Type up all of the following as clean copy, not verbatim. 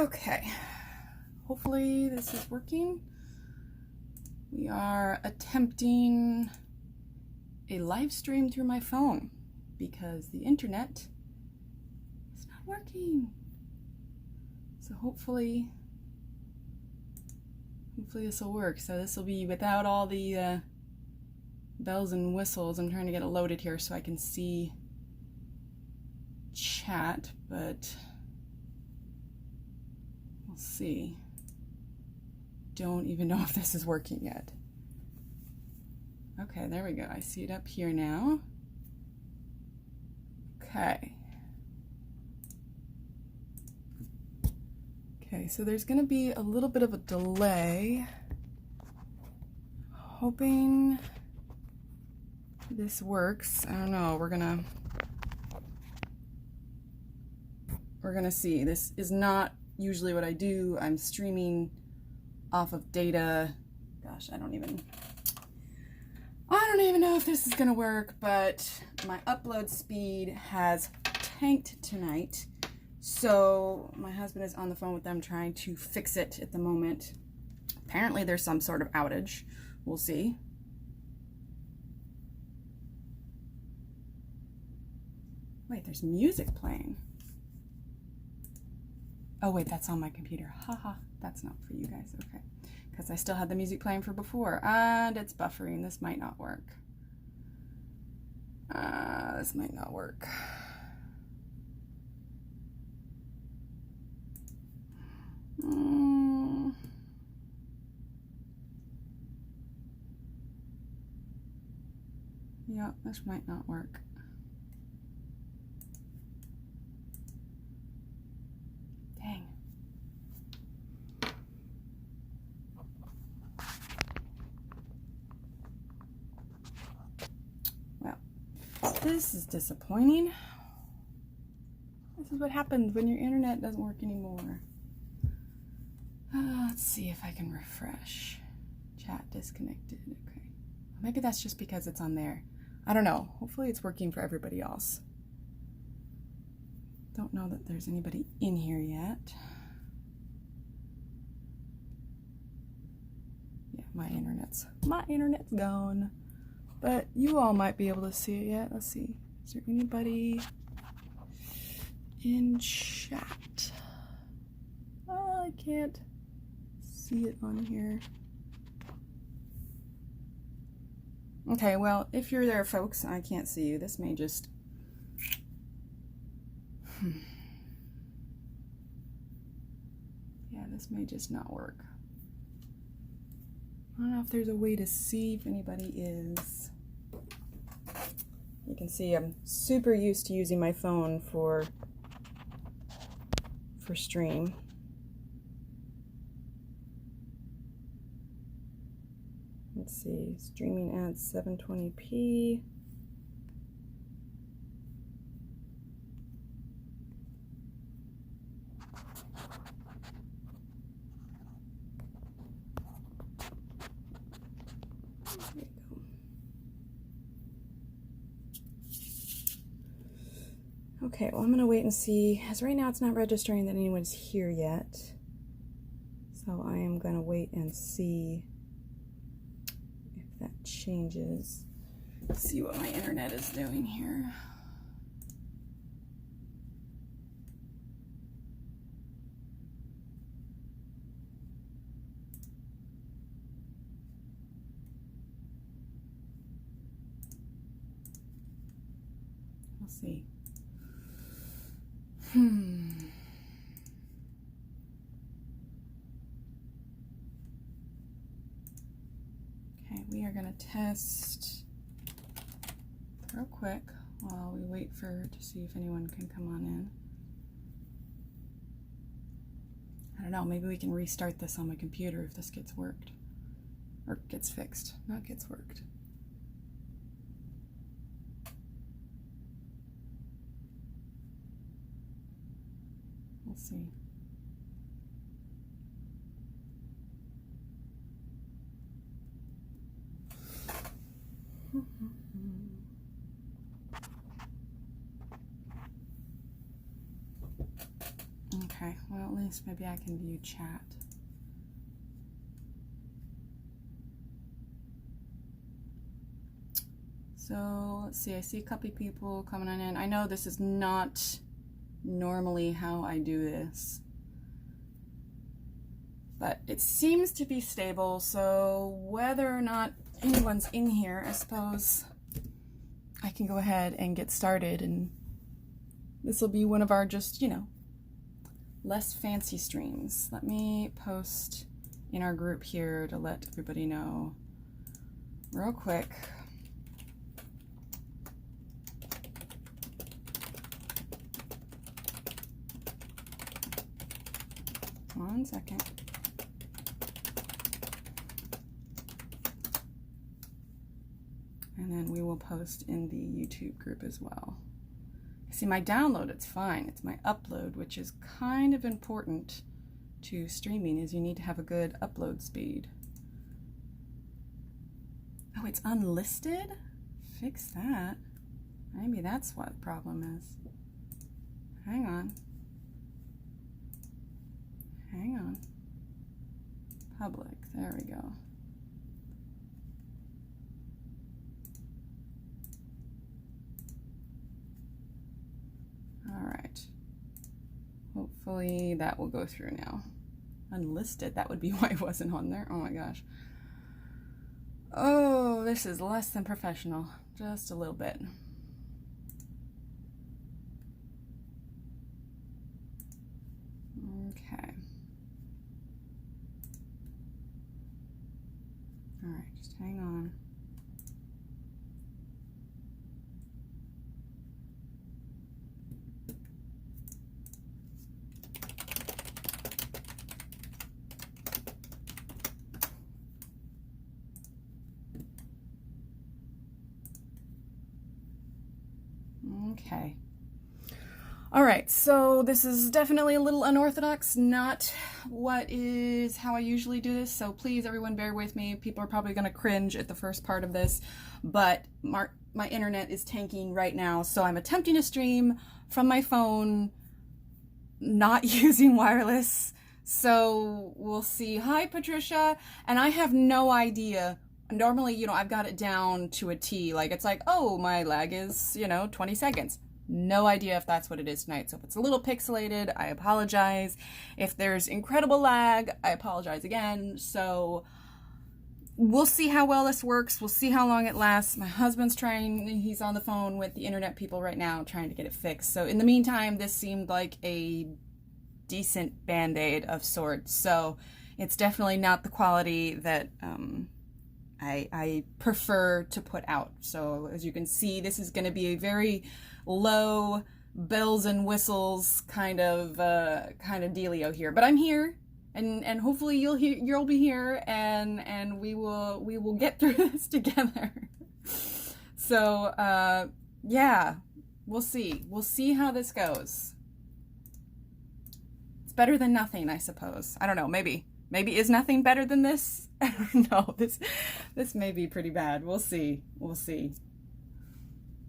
Okay, hopefully this is working. We are attempting a live stream through my phone because the internet is not working. So hopefully this will work. So this will be without all the bells and whistles. I'm trying to get it loaded here so I can see chat, but we'll see. Don't even know if this is working yet. Okay, there we go. I see it up here now. Okay. Okay, so there's going to be a little bit of a delay. Hoping this works. I don't know. We're gonna see. This is not usually what I do. I'm streaming off of data. Gosh, I don't even know if this is gonna work, but my upload speed has tanked tonight. So my husband is on the phone with them trying to fix it at the moment. Apparently there's some sort of outage. We'll see. Wait, there's music playing. Oh wait, that's on my computer. Haha, that's not for you guys, okay. Because I still had the music playing for before, and it's buffering. This might not work. This might not work. Yeah, this might not work. Dang. Well, this is disappointing. This is what happens when your internet doesn't work anymore. Let's see if I can refresh. Chat disconnected. Okay. Maybe that's just because it's on there. I don't know. Hopefully it's working for everybody else. Don't know that there's anybody in here yet. Yeah, my internet's gone. But you all might be able to see it yet. Let's see. Is there anybody in chat? Oh, I can't see it on here. Okay, well, if you're there, folks, I can't see you. This may just... Yeah, this may just not work. I don't know if there's a way to see if anybody is. You can see I'm super used to using my phone for stream. Let's see, streaming at 720p. There you go. Okay, well, I'm gonna wait and see, as right now it's not registering that anyone's here yet. So I am gonna wait and see if that changes. Let's see what my internet is doing here. We'll see. Okay, we are gonna test real quick while we wait to see if anyone can come on in. I don't know, maybe we can restart this on my computer if this gets worked. Or gets fixed, not gets worked. We'll see. Okay, well, least maybe I can view chat. So let's see, I see a couple people coming on in. I know this is not normally how I do this, but it seems to be stable. So whether or not anyone's in here, I suppose I can go ahead and get started, and this will be one of our just, you know, less fancy streams. Let me post in our group here to let everybody know real quick. One second. And then we will post in the YouTube group as well. See, my download, it's fine. It's my upload, which is kind of important to streaming, is you need to have a good upload speed. Oh, it's unlisted? Fix that. Maybe that's what the problem is. Hang on. Hang on. Public, there we go. All right. Hopefully that will go through now. Unlisted, that would be why it wasn't on there. Oh my gosh. Oh, this is less than professional. Just a little bit. Okay. All right, just hang on. Okay. All right, so this is definitely a little unorthodox, not how I usually do this, so please everyone bear with me. People are probably going to cringe at the first part of this, but my internet is tanking right now, so I'm attempting to stream from my phone, not using wireless, so we'll see. Hi, Patricia, and I have no idea. Normally, you know, I've got it down to a T, like it's like, oh, my lag is, you know, 20 seconds. No idea if that's what it is tonight. So if it's a little pixelated, I apologize. If there's incredible lag, I apologize again. So we'll see how well this works. We'll see how long it lasts. My husband's trying, he's on the phone with the internet people right now trying to get it fixed. So in the meantime, this seemed like a decent band-aid of sorts. So it's definitely not the quality that I prefer to put out. So as you can see, this is going to be a very low bells and whistles kind of dealio here. But I'm here, and hopefully you'll be here, and we will get through this together. So yeah, we'll see how this goes. It's better than nothing, I suppose. I don't know, maybe is nothing better than this? I don't know. This may be pretty bad. We'll see.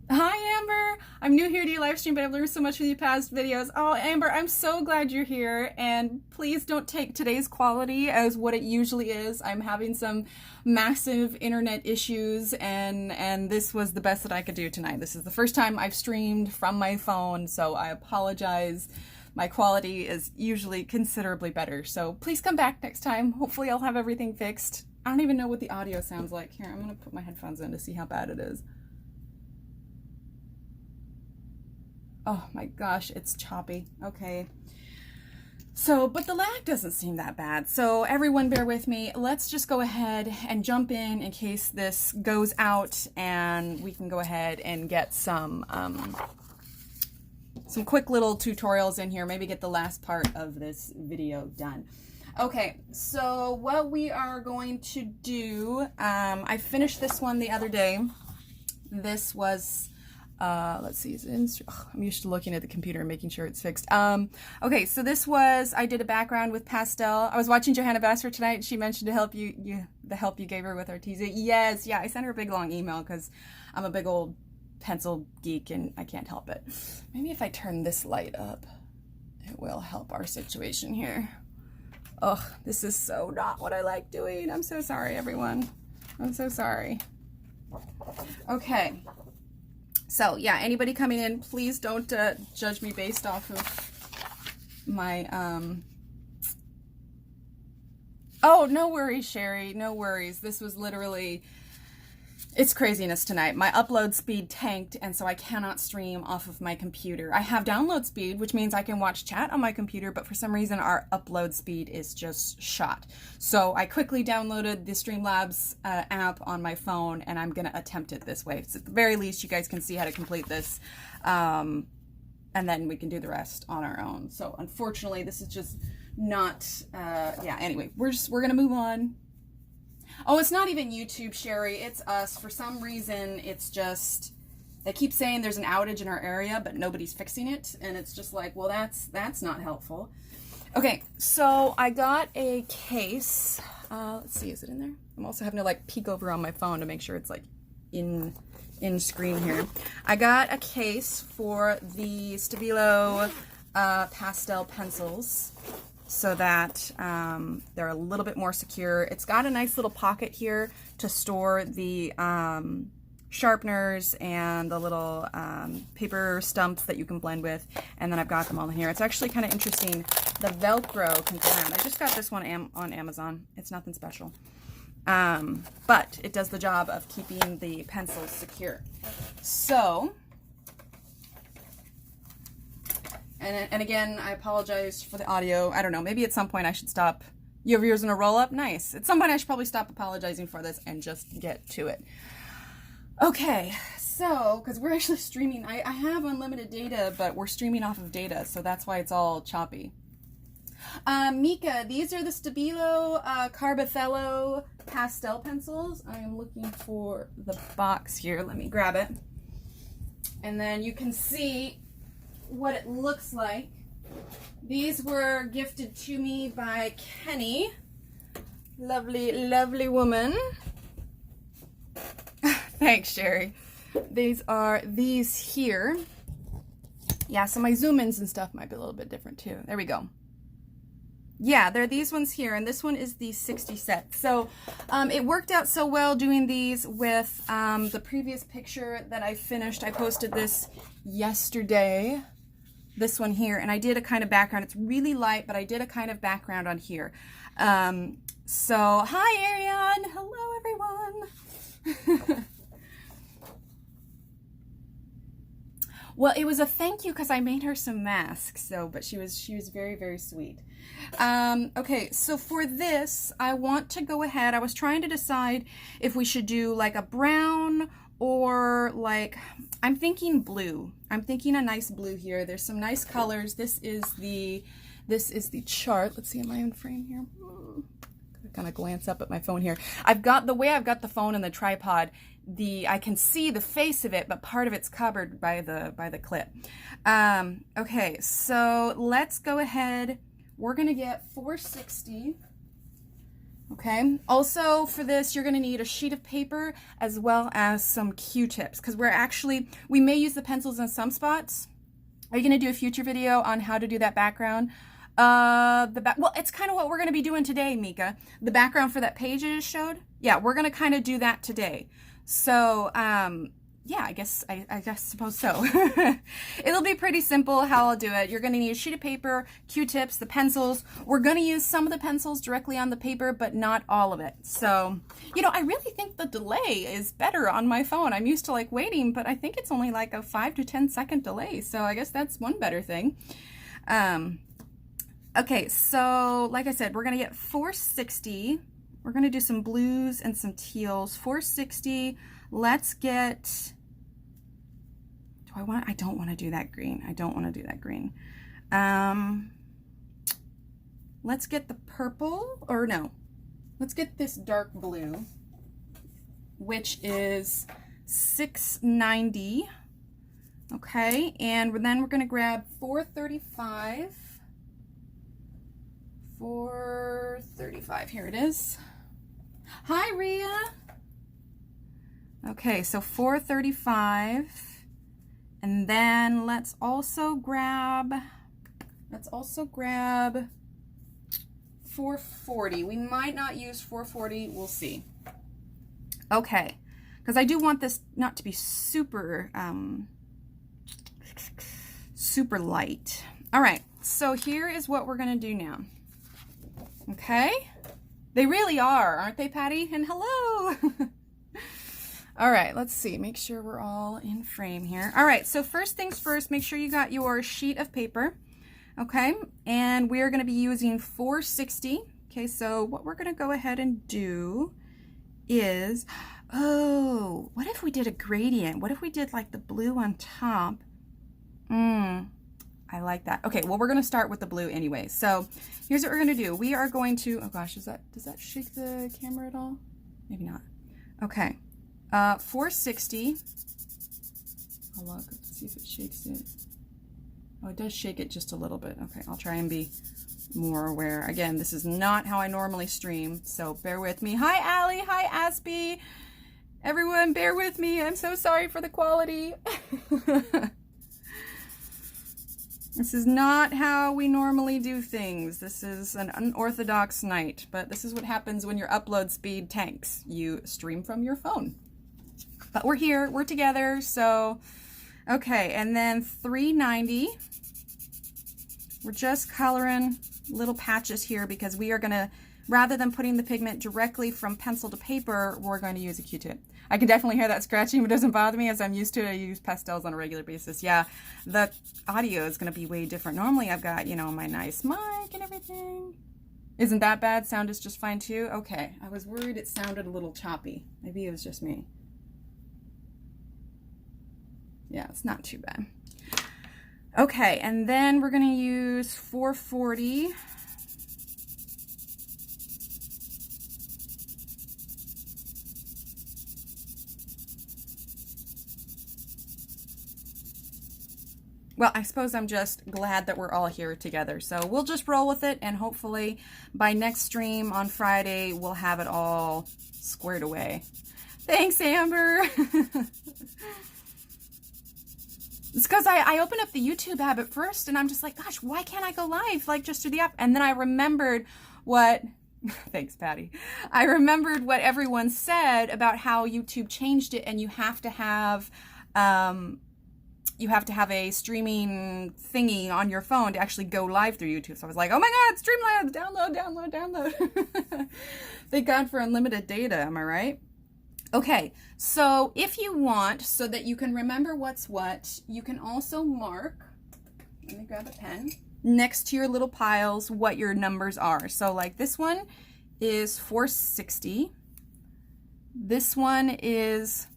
Hi, Amber. I'm new here to your live stream, but I've learned so much from your past videos. Oh, Amber, I'm so glad you're here. And please don't take today's quality as what it usually is. I'm having some massive internet issues, and this was the best that I could do tonight. This is the first time I've streamed from my phone, so I apologize. My quality is usually considerably better, so please come back next time. Hopefully I'll have everything fixed. I don't even know what the audio sounds like. Here, I'm gonna put my headphones in to see how bad it is. Oh my gosh, it's choppy. Okay. So, but the lag doesn't seem that bad. So everyone bear with me. Let's just go ahead and jump in case this goes out, and we can go ahead and get some quick little tutorials in here, maybe get the last part of this video done. Okay, so what we are going to do, I finished this one the other day. This was, let's see, I'm used to looking at the computer and making sure it's fixed. Okay, so this was, I did a background with pastel. I was watching Johanna Basser tonight, and she mentioned the help you gave her with Artesia. Yes, yeah, I sent her a big long email because I'm a big old pencil geek and I can't help it. Maybe if I turn this light up it will help our situation here. Oh, this is so not what I like doing. I'm so sorry, everyone. I'm so sorry. Okay. So, yeah, anybody coming in, please don't judge me based off of my, Oh, no worries, Sherry. No worries. This was literally, it's craziness tonight. My upload speed tanked, and so I cannot stream off of my computer. I have download speed, which means I can watch chat on my computer, but for some reason our upload speed is just shot. So I quickly downloaded the Streamlabs app on my phone, and I'm going to attempt it this way. So at the very least, you guys can see how to complete this, and then we can do the rest on our own. So unfortunately, this is just not, yeah, anyway, we're going to move on. Oh, it's not even YouTube, Sherry. It's us. For some reason, it's just, they keep saying there's an outage in our area, but nobody's fixing it. And it's just like, well, that's not helpful. Okay, so I got a case. Let's see, is it in there? I'm also having to like peek over on my phone to make sure it's like in screen here. I got a case for the Stabilo pastel pencils, so that they're a little bit more secure. It's got a nice little pocket here to store the sharpeners and the little paper stumps that you can blend with, and then I've got them all in here. It's actually kind of interesting. The Velcro can come out. I just got this one on Amazon. It's nothing special. But it does the job of keeping the pencils secure. So, and again, I apologize for the audio. I don't know, maybe at some point I should stop. You have yours in a roll-up? Nice. At some point I should probably stop apologizing for this and just get to it. Okay, so, because we're actually streaming, I have unlimited data, but we're streaming off of data, so that's why it's all choppy. Mika, these are the Stabilo Carbothello pastel pencils. I am looking for the box here. Let me grab it. And then you can see what it looks like. These were gifted to me by Kenny. Lovely, lovely woman. Thanks, Sherry. These are these here. Yeah, so my zoom-ins and stuff might be a little bit different too. There we go. Yeah, there are these ones here, and this one is the 60 set. So it worked out so well doing these with the previous picture that I finished. I posted this yesterday, this one here, and I did a kind of background. It's really light, but I did a kind of background on here. So, hi, Ariane. Hello, everyone. Well, it was a thank you because I made her some masks. So, but she was very, very sweet. Okay, so for this, I want to go ahead. I was trying to decide if we should do like a brown or like, I'm thinking blue. I'm thinking a nice blue here. There's some nice colors. This is the chart. Let's see, am I in frame here? Kind of glance up at my phone here. I've got the phone and the tripod. I can see the face of it, but part of it's covered by the clip. Okay, so let's go ahead. We're gonna get 460. Okay. Also for this, you're gonna need a sheet of paper as well as some Q-tips because we may use the pencils in some spots. Are you gonna do a future video on how to do that background? Well, it's kind of what we're going to be doing today, Mika. The background for that page I just showed. Yeah, we're going to kind of do that today. So, yeah, I suppose so. It'll be pretty simple how I'll do it. You're going to need a sheet of paper, Q-tips, the pencils. We're going to use some of the pencils directly on the paper, but not all of it. So, you know, I really think the delay is better on my phone. I'm used to like waiting, but I think it's only like a 5 to 10 second delay. So I guess that's one better thing. Okay, so like I said, we're going to get 460. We're going to do some blues and some teals. 460. Let's get, I don't want to do that green. I don't want to do that green. Let's get the purple, or no. Let's get this dark blue, which is 690. Okay, and then we're going to grab 435. 435, here it is. Hi, Rhea. Okay, so 435. And then let's also grab Let's also grab 440. We might not use 440. We'll see. Okay, because I do want this not to be super, super light. All right, so here is what we're going to do now. Okay? They really are, aren't they, Patty? And hello! All right, let's see. Make sure we're all in frame here. All right, so first things first, make sure you got your sheet of paper. Okay, and we are going to be using 460. Okay, so what we're going to go ahead and do is, oh, what if we did a gradient? What if we did like the blue on top? I like that. Okay, well, we're going to start with the blue anyway. So here's what we're going to do. We are going to, oh gosh, does that shake the camera at all? Maybe not. Okay, 460. Oh, look, let's see if it shakes it. Oh, it does shake it just a little bit. Okay, I'll try and be more aware. Again, this is not how I normally stream, so bear with me. Hi, Allie. Hi, Aspie. Everyone, bear with me. I'm so sorry for the quality. This is not how we normally do things. This is an unorthodox night, but this is what happens when your upload speed tanks. You stream from your phone. But we're here. We're together, so... Okay, and then 390. We're just coloring little patches here because we are going to, rather than putting the pigment directly from pencil to paper, we're going to use a Q-tip. I can definitely hear that scratching, but it doesn't bother me as I'm used to it. I use pastels on a regular basis. Yeah, the audio is going to be way different. Normally I've got, you know, my nice mic and everything. Isn't that bad? Sound is just fine too? Okay, I was worried it sounded a little choppy. Maybe it was just me. Yeah, it's not too bad. Okay, and then we're going to use 440. Well, I suppose I'm just glad that we're all here together. So we'll just roll with it, and hopefully by next stream on Friday, we'll have it all squared away. Thanks, Amber. It's because I opened up the YouTube app at first and I'm just like, gosh, why can't I go live? Like, just through the app. And then I remembered what, thanks, Patty. I remembered what everyone said about how YouTube changed it, and you have to have a streaming thingy on your phone to actually go live through YouTube. So I was like, oh my God, Streamlabs, download, download, download. Thank God for unlimited data, am I right? Okay, so if you want, so that you can remember what's what, you can also mark, let me grab a pen, next to your little piles what your numbers are. So like this one is 460, this one is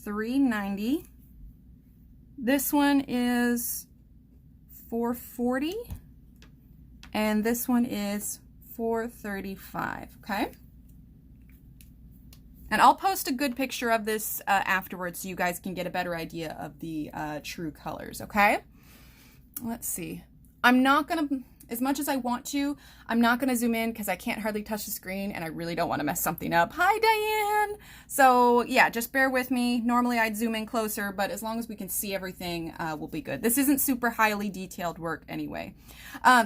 390, this one is 440, and this one is 435, okay? And I'll post a good picture of this afterwards so you guys can get a better idea of the true colors, okay? Let's see. I'm not going to, as much as I want to, I'm not going to zoom in because I can't hardly touch the screen and I really don't want to mess something up. Hi, Diane! So, yeah, just bear with me. Normally I'd zoom in closer, but as long as we can see everything, we'll be good. This isn't super highly detailed work anyway.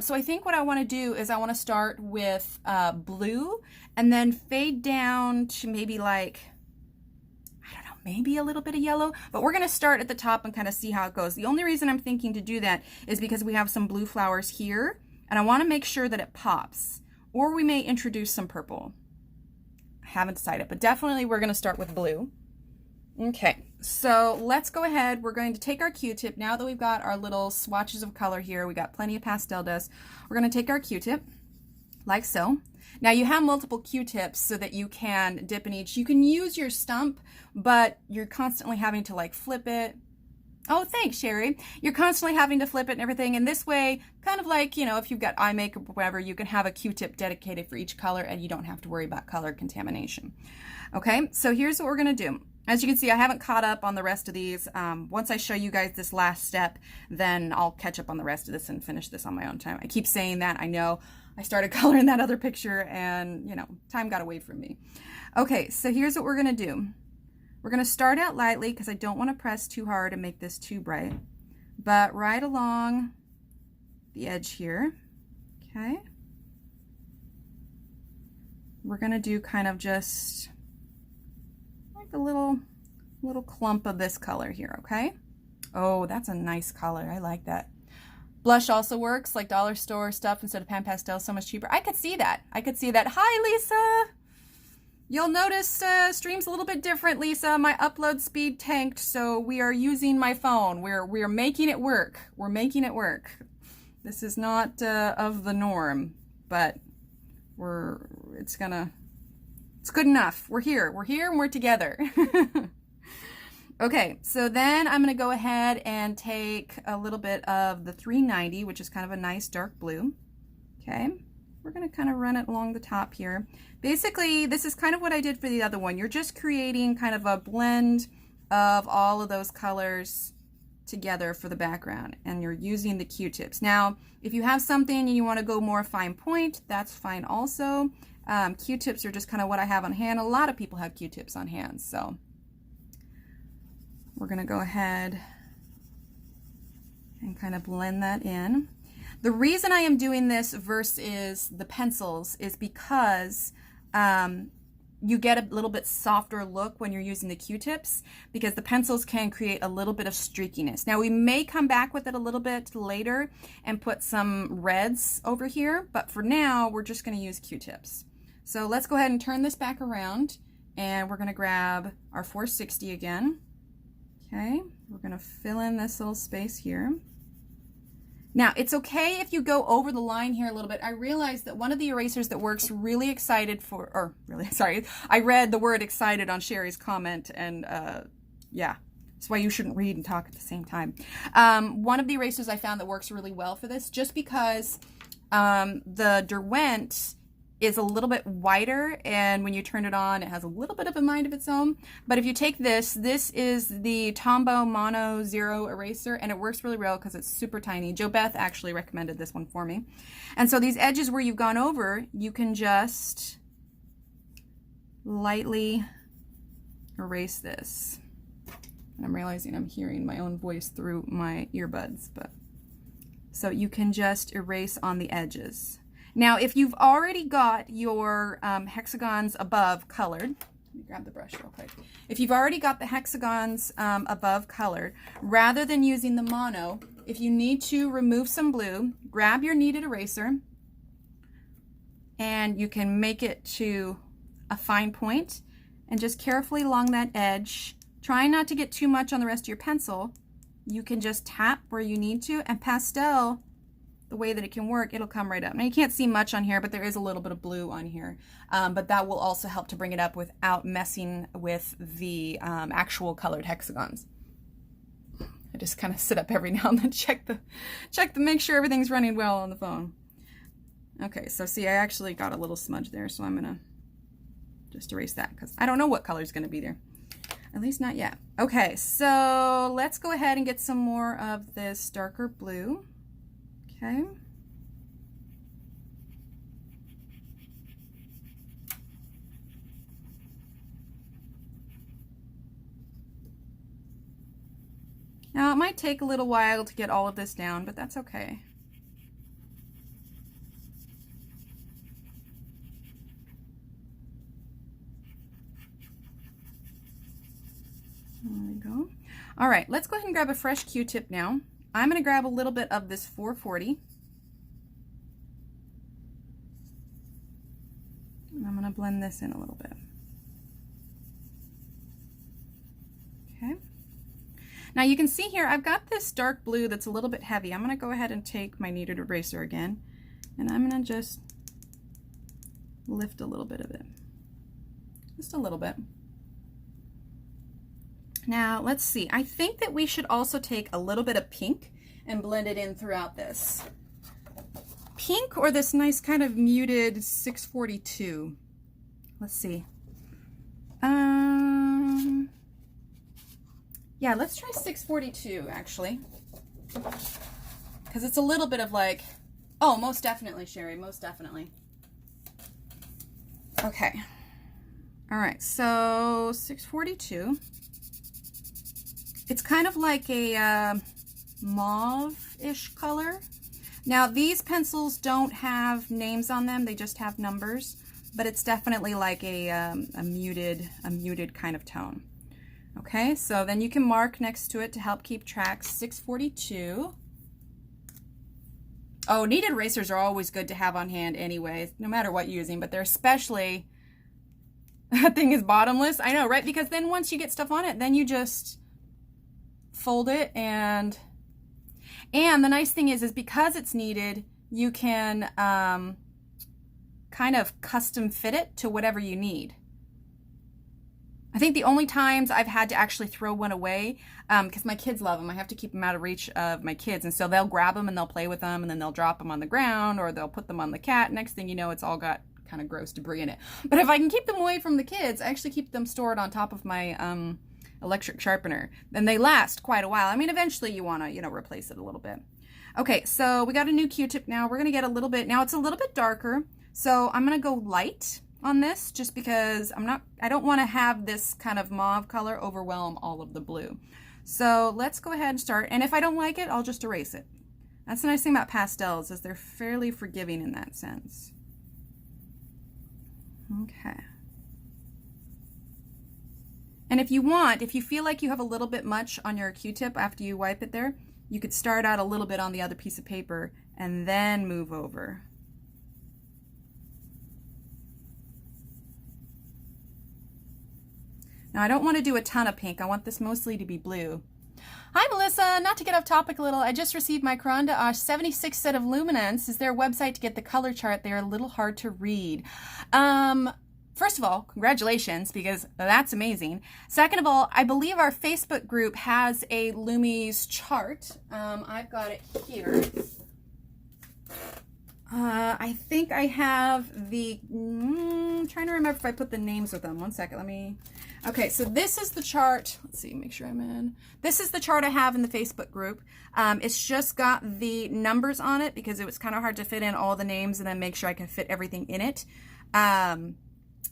So I think what I want to do is I want to start with blue and then fade down to maybe like, I don't know, maybe a little bit of yellow, but we're going to start at the top and kind of see how it goes. The only reason I'm thinking to do that is because we have some blue flowers here, and I want to make sure that it pops, or we may introduce some purple. I haven't decided, but definitely we're going to start with blue. Okay, so let's go ahead. We're going to take our Q-tip. Now that we've got our little swatches of color here, we got plenty of pastel dust. We're going to take our Q-tip, like so. Now you have multiple Q-tips so that you can dip in each. You can use your Stump, but you're constantly having to like flip it. Oh, thanks, Sherry. You're constantly having to flip it and everything. And this way, kind of like, you know, if you've got eye makeup or whatever, you can have a Q-tip dedicated for each color and you don't have to worry about color contamination. Okay, so here's what we're going to do. As you can see, I haven't caught up on the rest of these. Once I show you guys this last step, then I'll catch up on the rest of this and finish this on my own time. I keep saying that. I know I started coloring that other picture and, you know, time got away from me. Okay, so here's what we're going to do. We're going to start out lightly because I don't want to press too hard and make this too bright. But right along the edge here. Okay. We're gonna do kind of just like a little clump of this color here, okay? Oh, that's a nice color. I like that. Blush also works, like dollar store stuff instead of pan pastel, so much cheaper. I could see that. I could see that. Hi, Lisa. You'll notice stream's a little bit different, Lisa. My upload speed tanked, so we are using my phone. We're making it work. We're making it work. This is not of the norm, but it's good enough. We're here and we're together. Okay, so then I'm gonna go ahead and take a little bit of the 390, which is kind of a nice dark blue. Okay, we're gonna kind of run it along the top here. Basically, this is kind of what I did for the other one. You're just creating kind of a blend of all of those colors together for the background, and you're using the Q-tips. Now, if you have something and you want to go more fine point, that's fine also. Q-tips are just kind of what I have on hand. A lot of people have Q-tips on hand, so we're going to go ahead and kind of blend that in. The reason I am doing this versus the pencils is because you get a little bit softer look when you're using the Q-tips, because the pencils can create a little bit of streakiness. Now we may come back with it a little bit later and put some reds over here, but for now we're just going to use Q-tips. So let's go ahead and turn this back around, and we're going to grab our 460 again. Okay, we're going to fill in this little space here. Now, it's okay if you go over the line here a little bit. I realized that one of the erasers that works really excited for, or really, sorry, I read the word excited on Sherry's comment, and yeah, that's why you shouldn't read and talk at the same time. One of the erasers I found that works really well for this, just because the Derwent is a little bit wider, and when you turn it on, it has a little bit of a mind of its own. But if you take this is the Tombow Mono Zero eraser, and it works really well because it's super tiny. Jo Beth actually recommended this one for me. And so these edges where you've gone over, you can just lightly erase this. And I'm realizing I'm hearing my own voice through my earbuds, but so you can just erase on the edges. Now, if you've already got your hexagons above colored, let me grab the brush real quick. If you've already got the hexagons above colored, rather than using the mono, if you need to remove some blue, grab your kneaded eraser, and you can make it to a fine point, and just carefully along that edge, try not to get too much on the rest of your pencil. You can just tap where you need to, and pastel, the way that it can work, it'll come right up. Now you can't see much on here, but there is a little bit of blue on here, but that will also help to bring it up without messing with the actual colored hexagons. I just kind of sit up every now and then, check the make sure everything's running well on the phone. Okay, so see, I actually got a little smudge there, so I'm gonna just erase that because I don't know what color is gonna be there, at least not yet. Okay, so let's go ahead and get some more of this darker blue. Okay. Now it might take a little while to get all of this down, but that's okay. There we go. All right, let's go ahead and grab a fresh Q-tip now. I'm going to grab a little bit of this 440. And I'm going to blend this in a little bit. Okay. Now you can see here, I've got this dark blue that's a little bit heavy. I'm going to go ahead and take my kneaded eraser again, and I'm going to just lift a little bit of it. Just a little bit. Now, let's see. I think that we should also take a little bit of pink and blend it in throughout this. Pink or this nice kind of muted 642. Let's see. Yeah, let's try 642 actually. Because it's a little bit of like, oh, most definitely, Sherry, most definitely. Okay. All right, so 642. It's kind of like a mauve-ish color. Now these pencils don't have names on them, they just have numbers, but it's definitely like a muted kind of tone. Okay, so then you can mark next to it to help keep track. 642. Oh, kneaded erasers are always good to have on hand anyway, no matter what you're using, but they're especially, that thing is bottomless. I know, right? Because then once you get stuff on it, then you just fold it, and the nice thing is because it's kneaded, you can kind of custom fit it to whatever you need. I think the only times I've had to actually throw one away, because my kids love them, I have to keep them out of reach of my kids, and so they'll grab them and they'll play with them, and then they'll drop them on the ground, or they'll put them on the cat. Next thing you know, it's all got kind of gross debris in it. But if I can keep them away from the kids, I actually keep them stored on top of my electric sharpener, and they last quite a while. I mean, eventually you want to, you know, replace it a little bit. Okay, so we got a new Q-tip now. We're going to get a little bit, now it's a little bit darker, so I'm going to go light on this just because I don't want to have this kind of mauve color overwhelm all of the blue. So let's go ahead and start, and if I don't like it, I'll just erase it. That's the nice thing about pastels, is they're fairly forgiving in that sense. Okay. And if you want, if you feel like you have a little bit much on your Q-tip after you wipe it there, you could start out a little bit on the other piece of paper and then move over. Now I don't want to do a ton of pink. I want this mostly to be blue. Hi Melissa, not to get off topic a little, I just received my Caran d'Ache 76 set of luminance. Is there a website to get the color chart? They're a little hard to read. First of all, congratulations, because that's amazing. Second of all, I believe our Facebook group has a Lumis chart. I've got it here. I think I have the, I'm trying to remember if I put the names with them. One second, let me, okay, so this is the chart. Let's see, make sure I'm in. This is the chart I have in the Facebook group. It's just got the numbers on it because it was kind of hard to fit in all the names and then make sure I can fit everything in it.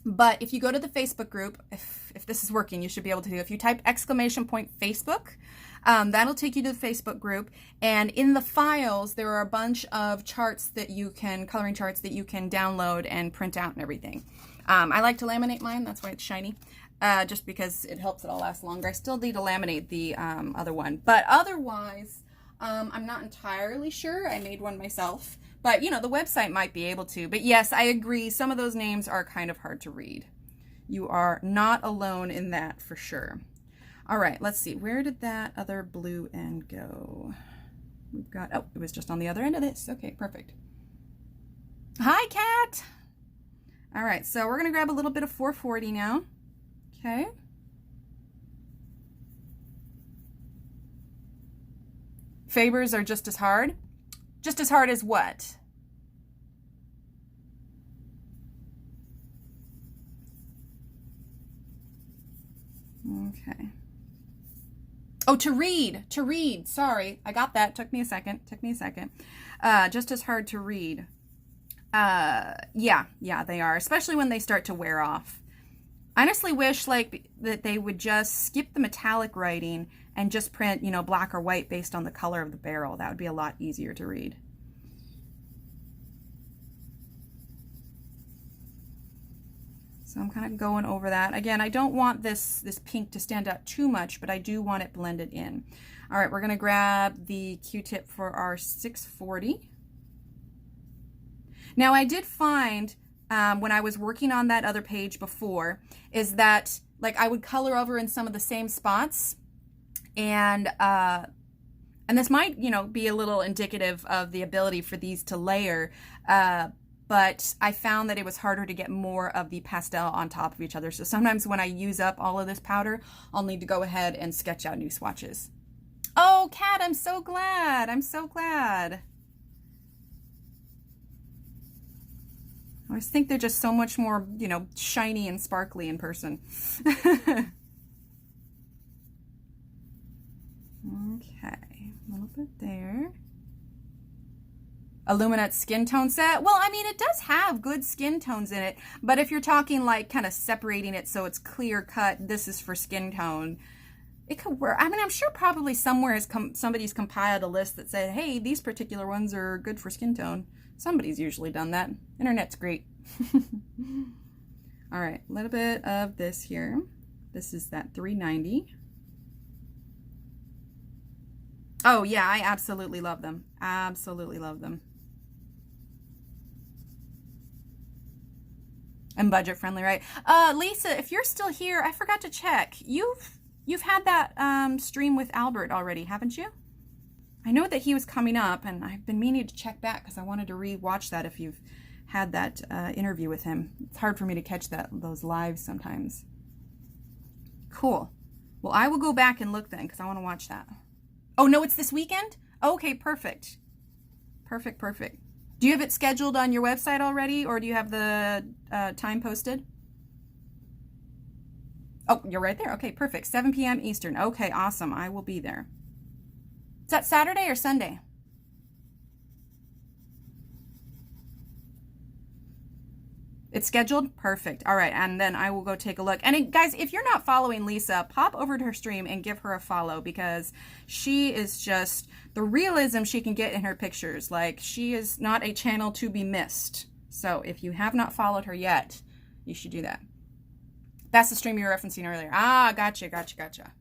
But if you go to the Facebook group, if this is working, you should be able to. If you type !Facebook, that'll take you to the Facebook group. And in the files, there are a bunch of charts that you can, coloring charts that you can download and print out and everything. I like to laminate mine. That's why it's shiny, just because it helps it all last longer. I still need to laminate the other one. But otherwise, I'm not entirely sure. I made one myself. But, you know, the website might be able to. But yes, I agree. Some of those names are kind of hard to read. You are not alone in that for sure. All right, let's see. Where did that other blue end go? We've got, oh, it was just on the other end of this. Okay, perfect. Hi, Kat. All right, so we're going to grab a little bit of 440 now. Okay. Fabers are just as hard. Just as hard as what? Okay. Oh, to read. Sorry, I got that. Took me a second. Just as hard to read. Yeah, they are, especially when they start to wear off. I honestly wish like that they would just skip the metallic writing and just print, you know, black or white based on the color of the barrel. That would be a lot easier to read. So I'm kind of going over that. Again, I don't want this pink to stand out too much, but I do want it blended in. All right, we're gonna grab the Q-tip for our 640. Now I did find when I was working on that other page before, is that like I would color over in some of the same spots, and this might, you know, be a little indicative of the ability for these to layer, but I found that it was harder to get more of the pastel on top of each other. So sometimes when I use up all of this powder, I'll need to go ahead and sketch out new swatches. Oh, Kat, I'm so glad. I'm so glad. I always think they're just so much more, you know, shiny and sparkly in person. Okay, a little bit there. Illuminate skin tone set. Well, I mean, it does have good skin tones in it, but if you're talking like kind of separating it so it's clear cut, this is for skin tone, it could work. I mean, I'm sure probably somewhere somebody's compiled a list that said, hey, these particular ones are good for skin tone. Somebody's usually done that. Internet's great. All right, a little bit of this here. This is that 390. Oh yeah, I absolutely love them. Absolutely love them. And budget friendly, right? Lisa, if you're still here, I forgot to check. You've had that stream with Albert already, haven't you? I know that he was coming up, and I've been meaning to check back because I wanted to re-watch that if you've had that interview with him. It's hard for me to catch those lives sometimes. Cool. Well, I will go back and look then because I want to watch that. Oh, no, it's this weekend? Okay, perfect. Perfect, perfect. Do you have it scheduled on your website already, or do you have the time posted? Oh, you're right there. Okay, perfect. 7 p.m. Eastern. Okay, awesome. I will be there. Is that Saturday or Sunday? It's scheduled? Perfect. All right, and then I will go take a look. And guys, if you're not following Lisa, pop over to her stream and give her a follow because she is just the realism she can get in her pictures. Like, she is not a channel to be missed. So if you have not followed her yet, you should do that. That's the stream you were referencing earlier. Ah, gotcha, gotcha, gotcha.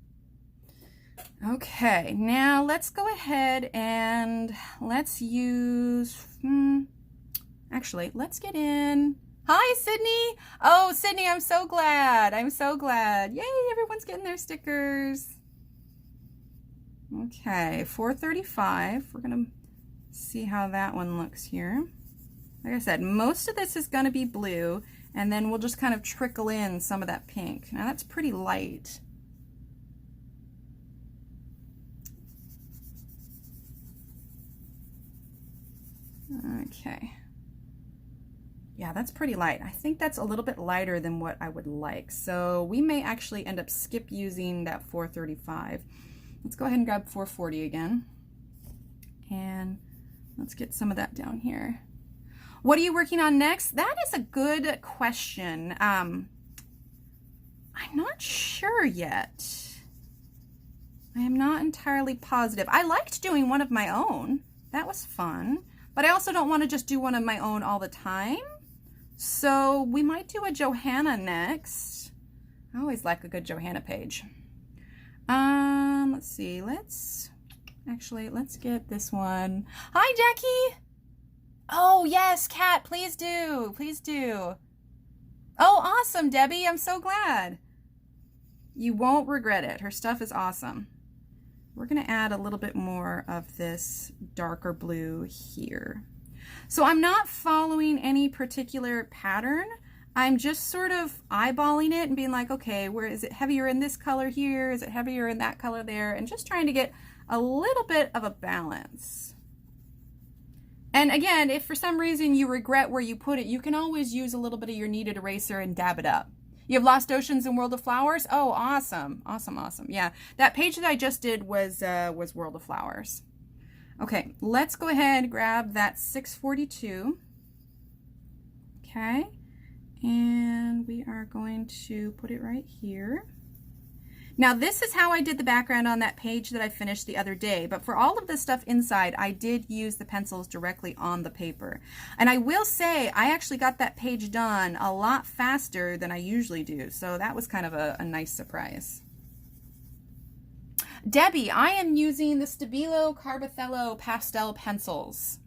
Okay, now let's go ahead and let's use, actually, let's get in. Hi, Sydney. Oh, Sydney, I'm so glad. I'm so glad. Yay, everyone's getting their stickers. Okay, 435. We're going to see how that one looks here. Like I said, most of this is going to be blue, and then we'll just kind of trickle in some of that pink. Now, that's pretty light. Okay. Yeah, that's pretty light. I think that's a little bit lighter than what I would like. So we may actually end up skip using that 435. Let's go ahead and grab 440 again. And let's get some of that down here. What are you working on next? That is a good question. I'm not sure yet. I am not entirely positive. I liked doing one of my own. That was fun. But I also don't want to just do one of my own all the time. So we might do a Johanna next. I always like a good Johanna page. Let's see. Let's get this one. Hi, Jackie. Oh, yes, Kat, please do. Please do. Oh, awesome, Debbie. I'm so glad. You won't regret it. Her stuff is awesome. We're going to add a little bit more of this darker blue here. So I'm not following any particular pattern. I'm just sort of eyeballing it and being like, okay, where is it heavier in this color here? Is it heavier in that color there? And just trying to get a little bit of a balance. And again, if for some reason you regret where you put it, you can always use a little bit of your kneaded eraser and dab it up. You have Lost Oceans and World of Flowers? Oh, awesome. Awesome, awesome. Yeah, that page that I just did was World of Flowers. Okay, let's go ahead and grab that 642. Okay, and we are going to put it right here. Now, this is how I did the background on that page that I finished the other day, but for all of the stuff inside, I did use the pencils directly on the paper. And I will say, I actually got that page done a lot faster than I usually do, so that was kind of a nice surprise. Debbie, I am using the Stabilo Carbothello pastel pencils.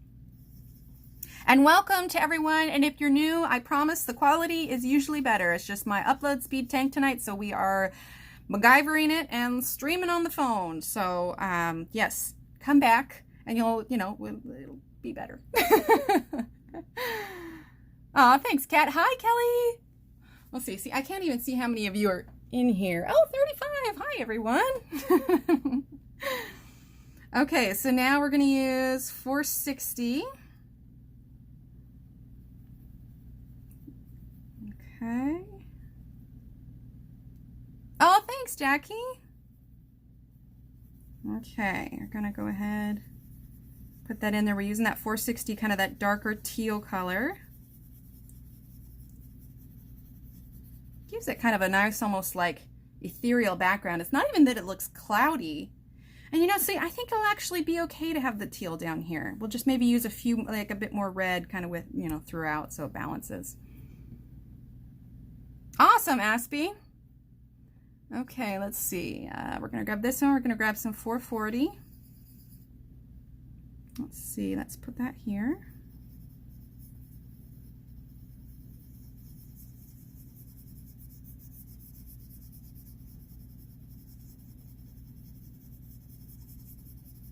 And welcome to everyone, and if you're new, I promise the quality is usually better. It's just my upload speed tanked tonight, so we are MacGyvering it and streaming on the phone. So yes, come back and it'll be better. Aw, thanks, Kat. Hi, Kelly. Let's see. I can't even see how many of you are in here. Oh, 35. Hi, everyone. Okay, so now we're going to use 460. Okay. Oh, thanks, Jackie. Okay, we're going to go ahead, put that in there. We're using that 460, kind of that darker teal color. Gives it kind of a nice, almost like, ethereal background. It's not even that it looks cloudy. And you know, see, I think it'll actually be okay to have the teal down here. We'll just maybe use a few, like a bit more red kind of with, you know, throughout so it balances. Awesome, Aspie. Okay, let's see. We're gonna grab this one. We're gonna grab some 440. Let's see, let's put that here.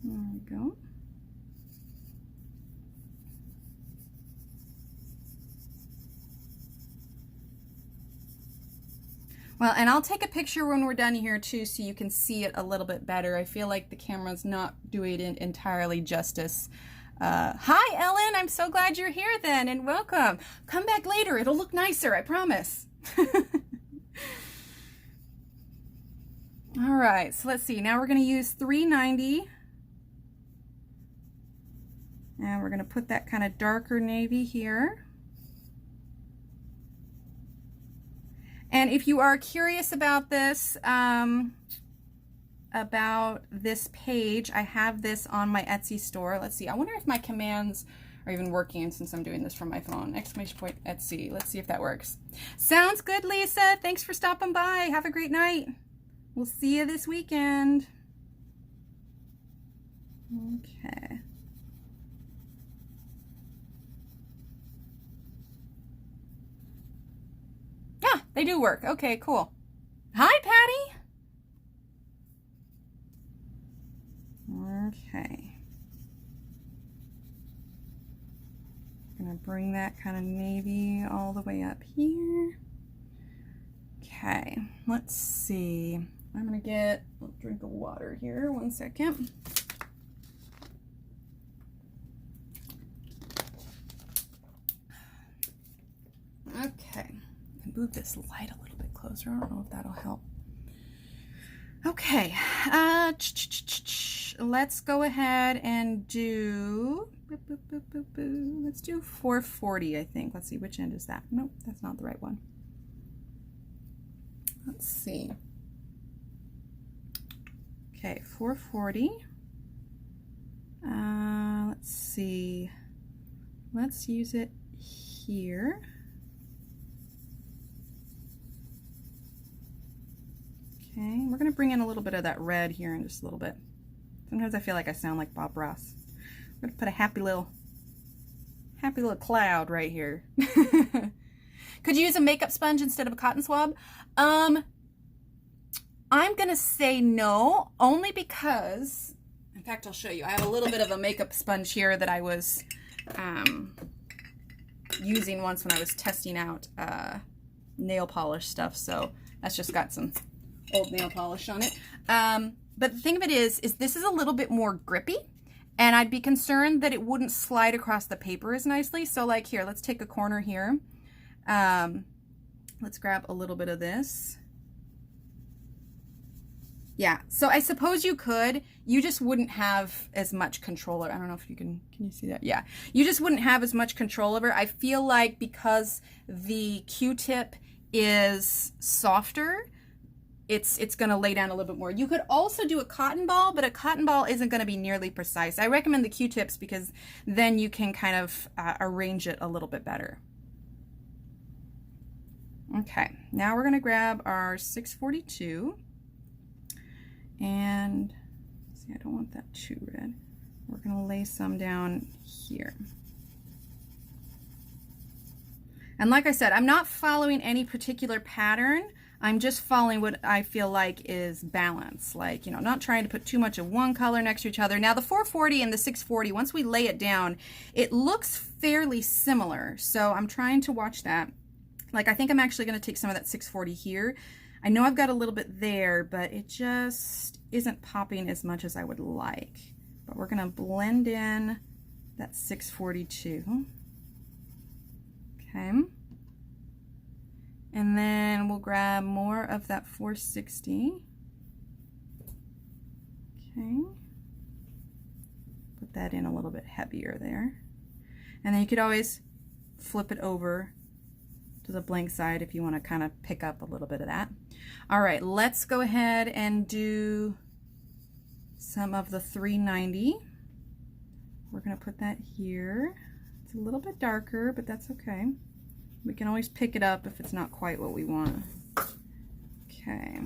There we go. Well, and I'll take a picture when we're done here too, so you can see it a little bit better. I feel like the camera's not doing it entirely justice. Hi, Ellen. I'm so glad you're here then, and welcome. Come back later. It'll look nicer, I promise. All right, so let's see. Now we're going to use 390. And we're going to put that kind of darker navy here. And if you are curious about this page, I have this on my Etsy store. Let's see. I wonder if my commands are even working since I'm doing this from my phone. Exclamation point Etsy. Let's see if that works. Sounds good, Lisa. Thanks for stopping by. Have a great night. We'll see you this weekend. Okay. Ah, they do work. Okay, cool. Hi, Patty. Okay. I'm gonna bring that kind of navy all the way up here. Okay, let's see. I'm gonna get a drink of water here. 1 second. Okay. Move this light a little bit closer. I don't know if that'll help. Okay, let's go ahead and do, let's do 440, I think. Let's see, which end is that? Nope, that's not the right one. Let's see. Okay, 440. Let's see. Let's use it here. Okay, we're gonna bring in a little bit of that red here in just a little bit. Sometimes I feel like I sound like Bob Ross. We're gonna put a happy little cloud right here. Could you use a makeup sponge instead of a cotton swab? I'm gonna say no, only because, in fact, I'll show you. I have a little bit of a makeup sponge here that I was using once when I was testing out nail polish stuff. So that's just got some old nail polish on it. But the thing of it is this is a little bit more grippy, and I'd be concerned that it wouldn't slide across the paper as nicely. So like here, let's take a corner here. Let's grab a little bit of this. Yeah, so I suppose you could, you just wouldn't have as much control. I don't know if you can you see that? Yeah, you just wouldn't have as much control over. I feel like because the Q-tip is softer, it's going to lay down a little bit more. You could also do a cotton ball, but a cotton ball isn't going to be nearly precise. I recommend the Q-tips because then you can kind of arrange it a little bit better. Okay, now we're going to grab our 642. And see, I don't want that too red. We're going to lay some down here. And like I said, I'm not following any particular pattern. I'm just following what I feel like is balance. Like, you know, not trying to put too much of one color next to each other. Now the 440 and the 640, once we lay it down, it looks fairly similar. So I'm trying to watch that. Like, I think I'm actually going to take some of that 640 here. I know I've got a little bit there, but it just isn't popping as much as I would like. But we're going to blend in that 642. Okay. And then we'll grab more of that 460. Okay. Put that in a little bit heavier there. And then you could always flip it over to the blank side if you want to kind of pick up a little bit of that. All right, let's go ahead and do some of the 390. We're going to put that here. It's a little bit darker, but that's okay. We can always pick it up if it's not quite what we want. Okay.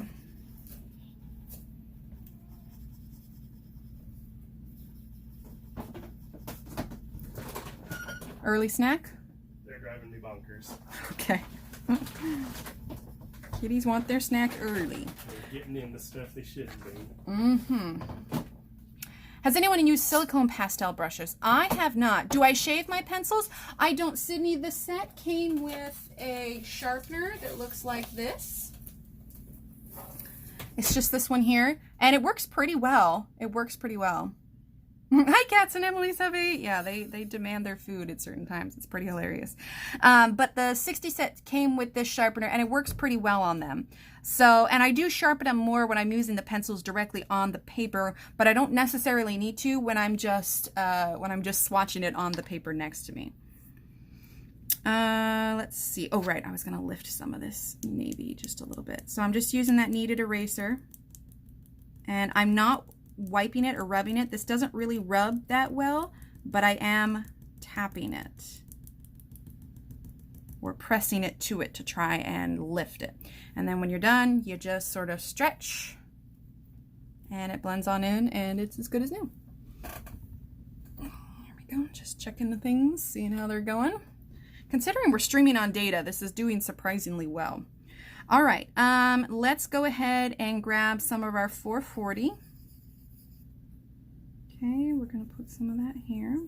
Early snack? They're driving me bonkers. Okay. Kitties want their snack early. They're getting into stuff they shouldn't be. Mm-hmm. Has anyone used silicone pastel brushes? I have not. Do I shave my pencils? I don't. Sydney, the set came with a sharpener that looks like this. It's just this one here, and it works pretty well. It works pretty well. Hi, Cats and Emily's hubby. Yeah, they demand their food at certain times. It's pretty hilarious. But the 60 set came with this sharpener, and it works pretty well on them. So, and I do sharpen them more when I'm using the pencils directly on the paper, but I don't necessarily need to when I'm just swatching it on the paper next to me. Let's see. Oh, right. I was going to lift some of this navy just a little bit. So I'm just using that kneaded eraser, and I'm not wiping it or rubbing it. This doesn't really rub that well, but I am tapping it or pressing it to it to try and lift it. And then when you're done, you just sort of stretch and it blends on in and it's as good as new. There we go. Just checking the things, seeing how they're going. Considering we're streaming on data, this is doing surprisingly well. All right, let's go ahead and grab some of our 440. Okay, we're going to put some of that here.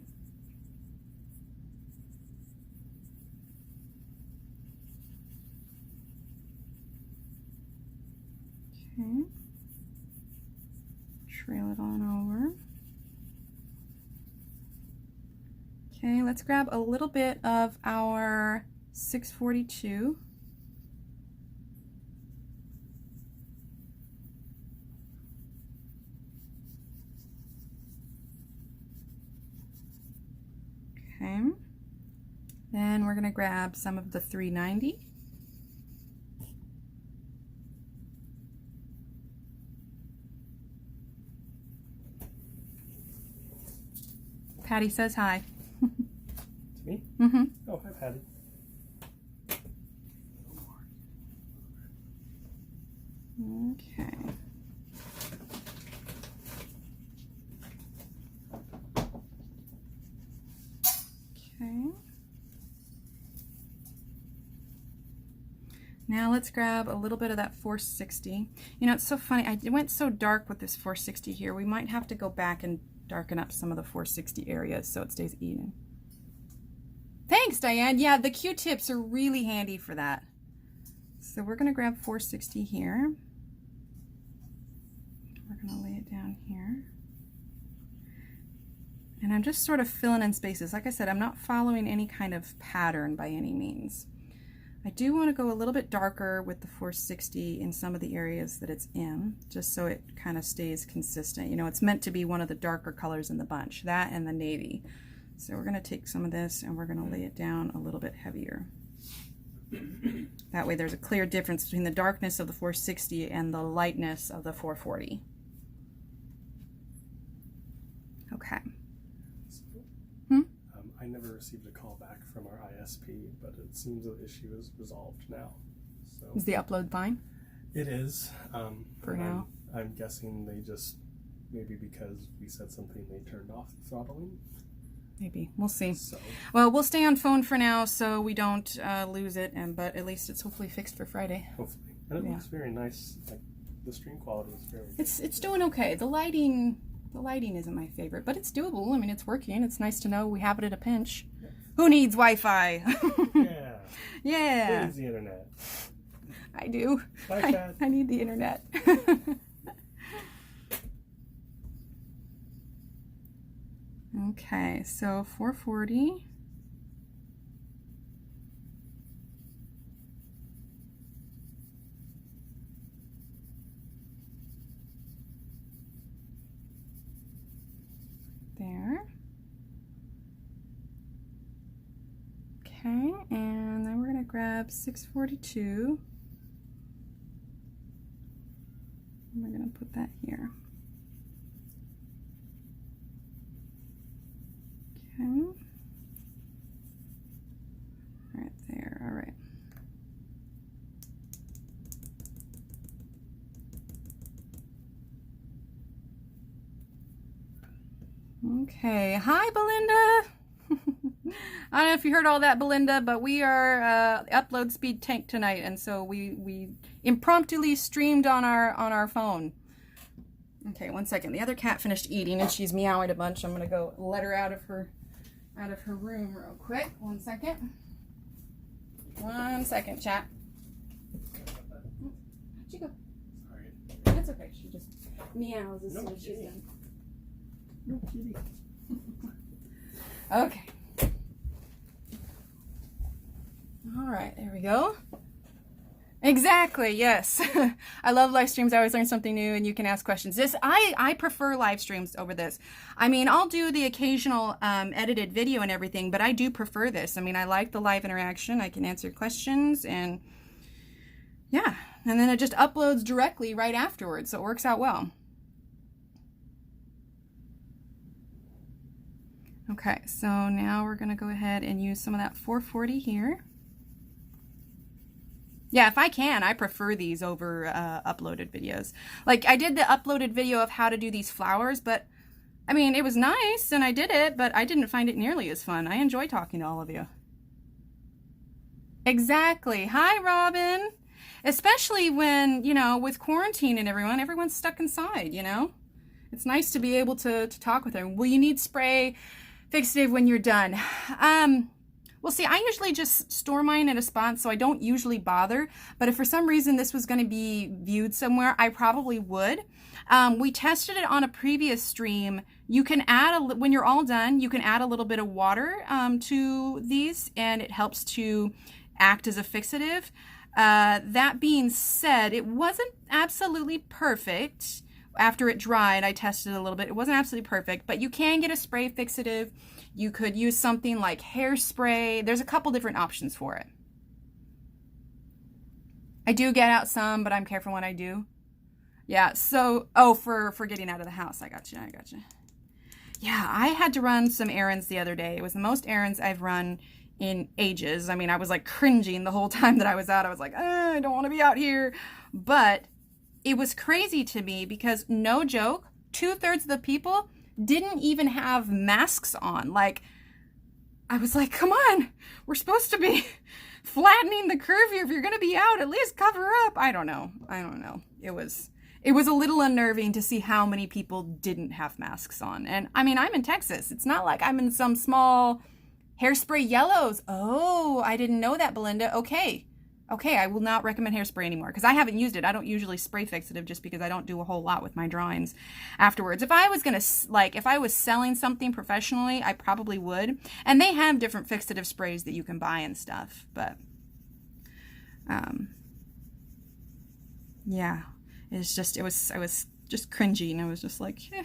Okay. Trail it on over. Okay, let's grab a little bit of our 642. Okay, then we're going to grab some of the 390. Patty says hi. It's me? Mm-hmm. Oh, hi, Patty. Okay. Okay. Now let's grab a little bit of that 460. You know, it's so funny. I went so dark with this 460 here. We might have to go back and darken up some of the 460 areas so it stays even. Thanks, Diane. Yeah, the Q-tips are really handy for that. So we're going to grab 460 here. We're going to lay it down here. And I'm just sort of filling in spaces. Like I said, I'm not following any kind of pattern by any means. I do want to go a little bit darker with the 460 in some of the areas that it's in, just so it kind of stays consistent. You know, it's meant to be one of the darker colors in the bunch, that and the navy. So we're going to take some of this and we're going to lay it down a little bit heavier. That way there's a clear difference between the darkness of the 460 and the lightness of the 440. Okay. I never received a call back from our ISP, but it seems the issue is resolved now. So is the upload fine? It is. For now? I'm guessing they just, maybe because we said something, they turned off the throttling. Maybe. We'll see. So. Well, we'll stay on phone for now so we don't lose it, but at least it's hopefully fixed for Friday. Hopefully. And it looks very nice. Like, the stream quality is very good. It's doing okay. The lighting isn't my favorite, but it's doable. I mean, it's working. It's nice to know we have it at a pinch. Yeah. Who needs Wi-Fi? Yeah. Yeah. Who needs the internet? I do. Bye, I need the internet. Okay, so 440. There. Okay, and then we're going to grab 642. And we're gonna put that here. Okay. Right there, all right. Okay, hi Belinda. I don't know if you heard all that, Belinda, but we are upload speed tank tonight, and so we impromptu streamed on our phone. Okay, one second. The other cat finished eating, and she's meowing a bunch. I'm gonna go let her out of her room real quick. 1 second. 1 second, chat. Where'd she go? Sorry. That's okay. She just meows as soon as she's done. No kitty. Okay. All right, there we go. Exactly, yes. I love live streams. I always learn something new, and you can ask questions. I prefer live streams over this. I mean, I'll do the occasional edited video and everything, but I do prefer this. I mean, I like the live interaction. I can answer questions, and yeah. And then it just uploads directly right afterwards, so it works out well. Okay, so now we're going to go ahead and use some of that 440 here. Yeah, if I can, I prefer these over uploaded videos. Like, I did the uploaded video of how to do these flowers, but, I mean, it was nice, and I did it, but I didn't find it nearly as fun. I enjoy talking to all of you. Exactly. Hi, Robin. Especially when, you know, with quarantine and everyone's stuck inside, you know? It's nice to be able to talk with her. Will you need spray fixative when you're done? Well, see, I usually just store mine in a spot, so I don't usually bother. But if for some reason this was going to be viewed somewhere, I probably would. We tested it on a previous stream. You can add, when you're all done, you can add a little bit of water to these, and it helps to act as a fixative. That being said, it wasn't absolutely perfect. After it dried, I tested it a little bit. It wasn't absolutely perfect, but you can get a spray fixative. You could use something like hairspray. There's a couple different options for it. I do get out some, but I'm careful when I do. Yeah, so, oh, for getting out of the house. I got you. Yeah, I had to run some errands the other day. It was the most errands I've run in ages. I mean, I was like cringing the whole time that I was out. I was like, I don't want to be out here. But it was crazy to me because, no joke, 2/3 of the people didn't even have masks on. Like, I was like, come on, we're supposed to be flattening the curve here. If you're going to be out, at least cover up. I don't know. It was a little unnerving to see how many people didn't have masks on. And I mean, I'm in Texas. It's not like I'm in some small hairspray yellows. Oh, I didn't know that, Belinda. Okay, I will not recommend hairspray anymore because I haven't used it. I don't usually spray fixative just because I don't do a whole lot with my drawings afterwards. If I was going to, if I was selling something professionally, I probably would. And they have different fixative sprays that you can buy and stuff. But, yeah, I was just cringing. I was just like, eh.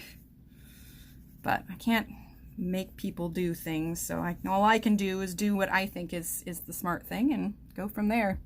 But I can't make people do things. So all I can do is do what I think is the smart thing and go from there.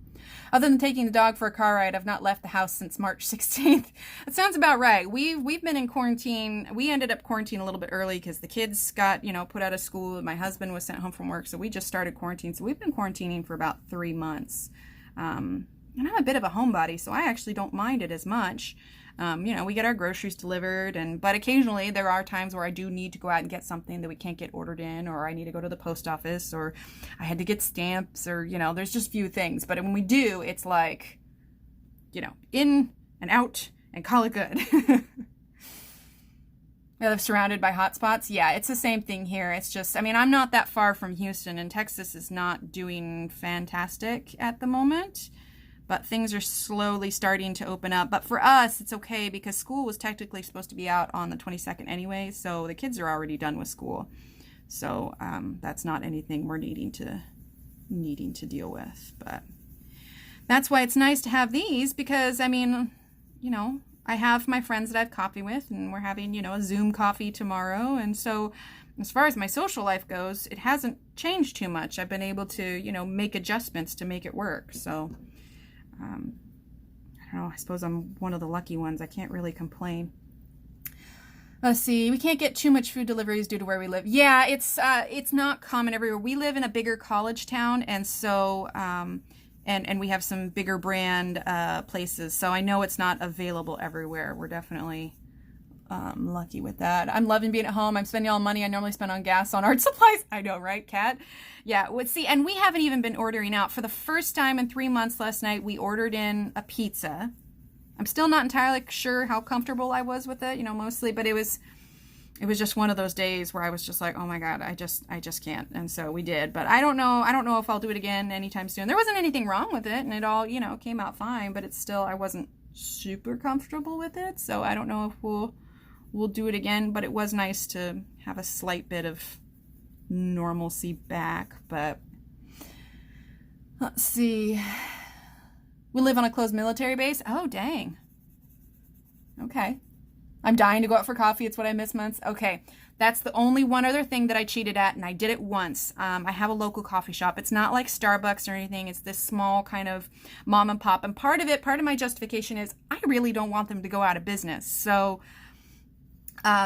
Other than taking the dog for a car ride, I've not left the house since March 16th. That sounds about right. We've been in quarantine. We ended up quarantining a little bit early because the kids got, put out of school. My husband was sent home from work, so we just started quarantine. So we've been quarantining for about 3 months. And I'm a bit of a homebody, so I actually don't mind it as much. We get our groceries delivered, but occasionally there are times where I do need to go out and get something that we can't get ordered in, or I need to go to the post office, or I had to get stamps, or, there's just few things. But when we do, it's like, in and out and call it good. I live surrounded by hotspots. Yeah, it's the same thing here. It's just, I'm not that far from Houston, and Texas is not doing fantastic at the moment. But things are slowly starting to open up. But for us, it's okay because school was technically supposed to be out on the 22nd anyway. So the kids are already done with school. So that's not anything we're needing to deal with. But that's why it's nice to have these because, I have my friends that I have coffee with, and we're having, you know, a Zoom coffee tomorrow. And so as far as my social life goes, it hasn't changed too much. I've been able to, you know, make adjustments to make it work. So, I don't know, I suppose I'm one of the lucky ones. I can't really complain. Let's see, we can't get too much food deliveries due to where we live. Yeah, it's not common everywhere. We live in a bigger college town, and so, and we have some bigger brand places. So I know it's not available everywhere. We're definitely lucky with that. I'm loving being at home. I'm spending all the money I normally spend on gas on art supplies. I know, right, Kat? Yeah, let's see, and we haven't even been ordering out. For the first time in 3 months last night, we ordered in a pizza. I'm still not entirely sure how comfortable I was with it, you know, mostly, but it was just one of those days where I was just like, oh my God, I just can't. And so we did, but I don't know if I'll do it again anytime soon. There wasn't anything wrong with it, and it all, you know, came out fine, but it's still, I wasn't super comfortable with it. So I don't know if we'll do it again, but it was nice to have a slight bit of normalcy back. But let's see. We live on a closed military base. Oh, dang. Okay. I'm dying to go out for coffee. It's what I miss months. Okay. That's the only one other thing that I cheated at, and I did it once. I have a local coffee shop. It's not like Starbucks or anything. It's this small kind of mom and pop. And part of my justification is I really don't want them to go out of business. So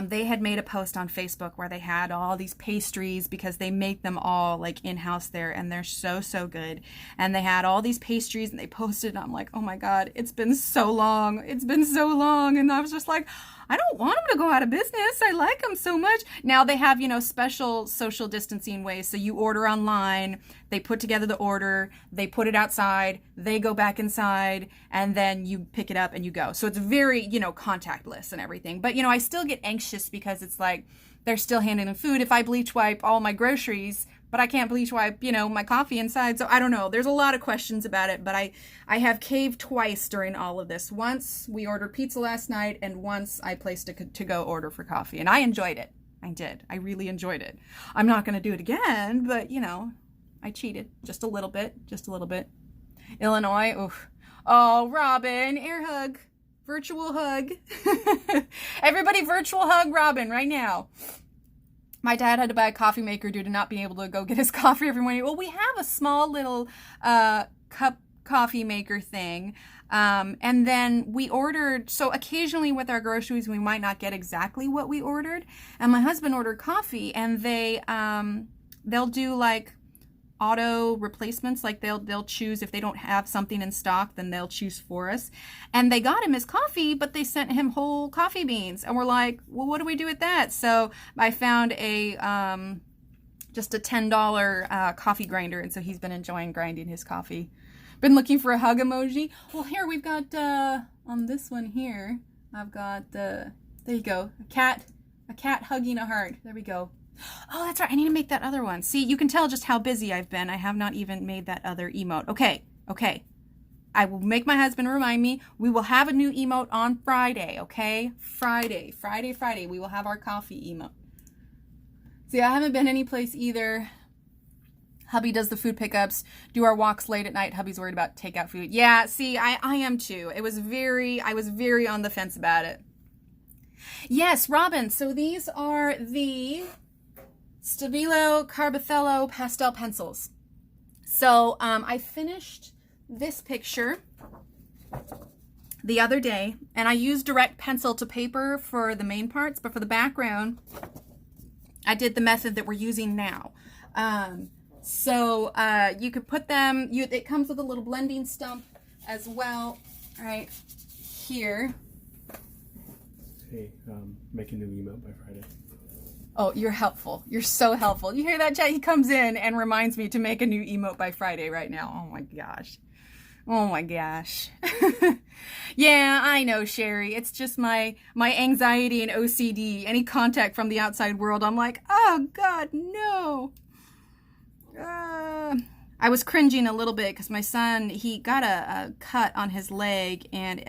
they had made a post on Facebook where they had all these pastries because they make them all like in-house there, and they're so good. And they had all these pastries, and they posted, and I'm like, oh my God, it's been so long. It's been so long. And I was just like, I don't want them to go out of business. I like them so much. Now they have, you know, special social distancing ways. So you order online, they put together the order, they put it outside, they go back inside, and then you pick it up and you go. So it's very, you know, contactless and everything. But, you know, I still get anxious because it's like they're still handling food. If I bleach wipe all my groceries, but I can't bleach wipe, you know, my coffee inside. So I don't know. There's a lot of questions about it, but I have caved twice during all of this. Once we ordered pizza last night, and once I placed a to-go order for coffee, and I enjoyed it. I did. I really enjoyed it. I'm not going to do it again, but, you know, I cheated just a little bit, Illinois. Oof. Oh, Robin, air hug, virtual hug. Everybody virtual hug Robin right now. My dad had to buy a coffee maker due to not being able to go get his coffee every morning. Well, we have a small little cup coffee maker thing. And then we ordered, so occasionally with our groceries, we might not get exactly what we ordered. And my husband ordered coffee, and they'll do like auto replacements. Like they'll choose, if they don't have something in stock, then they'll choose for us. And they got him his coffee, but they sent him whole coffee beans. And we're like, well, what do we do with that? So I found just a $10 coffee grinder. And so he's been enjoying grinding his coffee. Been looking for a hug emoji. Well, here we've got, on this one here, I've got, there you go, a cat hugging a heart. There we go. Oh, that's right. I need to make that other one. See, you can tell just how busy I've been. I have not even made that other emote. Okay. I will make my husband remind me. We will have a new emote on Friday, okay? Friday. We will have our coffee emote. See, I haven't been any place either. Hubby does the food pickups, do our walks late at night. Hubby's worried about takeout food. Yeah, see, I am too. I was very on the fence about it. Yes, Robin, so these are the Stabilo Carbothello pastel pencils. So I finished this picture the other day, and I used direct pencil to paper for the main parts, but for the background, I did the method that we're using now. So you could put them, it comes with a little blending stump as well, right here. Hey, make a new emote by Friday. Oh, you're helpful. You're so helpful. You hear that, chat? He comes in and reminds me to make a new emote by Friday right now. Oh my gosh. Yeah, I know, Sherry. It's just my anxiety and OCD. Any contact from the outside world, I'm like, oh God, no. I was cringing a little bit because my son, he got a cut on his leg, and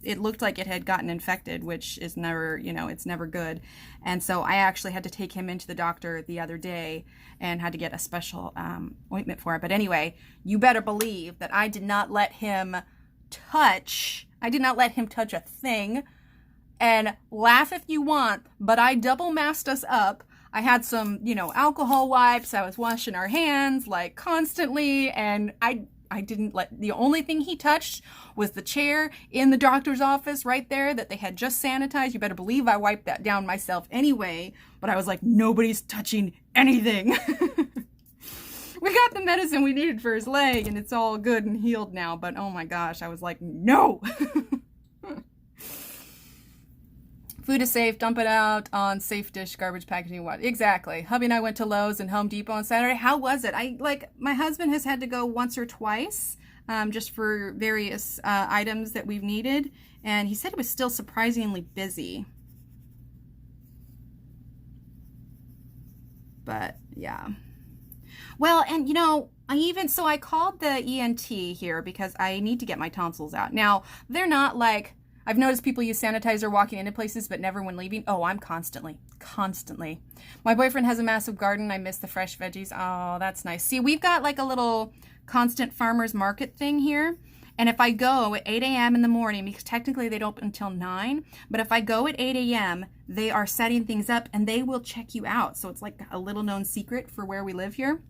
it looked like it had gotten infected, which is never, it's never good. And so I actually had to take him into the doctor the other day and had to get a special ointment for it. But anyway, you better believe that I did not let him touch. I did not let him touch a thing. And laugh if you want, but I double masked us up. I had some, you know, alcohol wipes. I was washing our hands like constantly, and I didn't let, the only thing he touched was the chair in the doctor's office right there that they had just sanitized. You better believe I wiped that down myself anyway, but I was like, nobody's touching anything. We got the medicine we needed for his leg and it's all good and healed now, but oh my gosh, I was like, no. Food is safe, dump it out on safe dish, garbage packaging, what? Exactly. Hubby and I went to Lowe's and Home Depot on Saturday. How was it? My husband has had to go once or twice, just for various items that we've needed. And he said it was still surprisingly busy. But yeah. Well, and you know, I called the ENT here because I need to get my tonsils out. Now, they're not like, I've noticed people use sanitizer walking into places, but never when leaving. Oh, I'm constantly. My boyfriend has a massive garden. I miss the fresh veggies. Oh, that's nice. See, we've got like a little constant farmer's market thing here. And if I go at 8 a.m. in the morning, because technically they don't open until 9, but if I go at 8 a.m., they are setting things up and they will check you out. So it's like a little known secret for where we live here.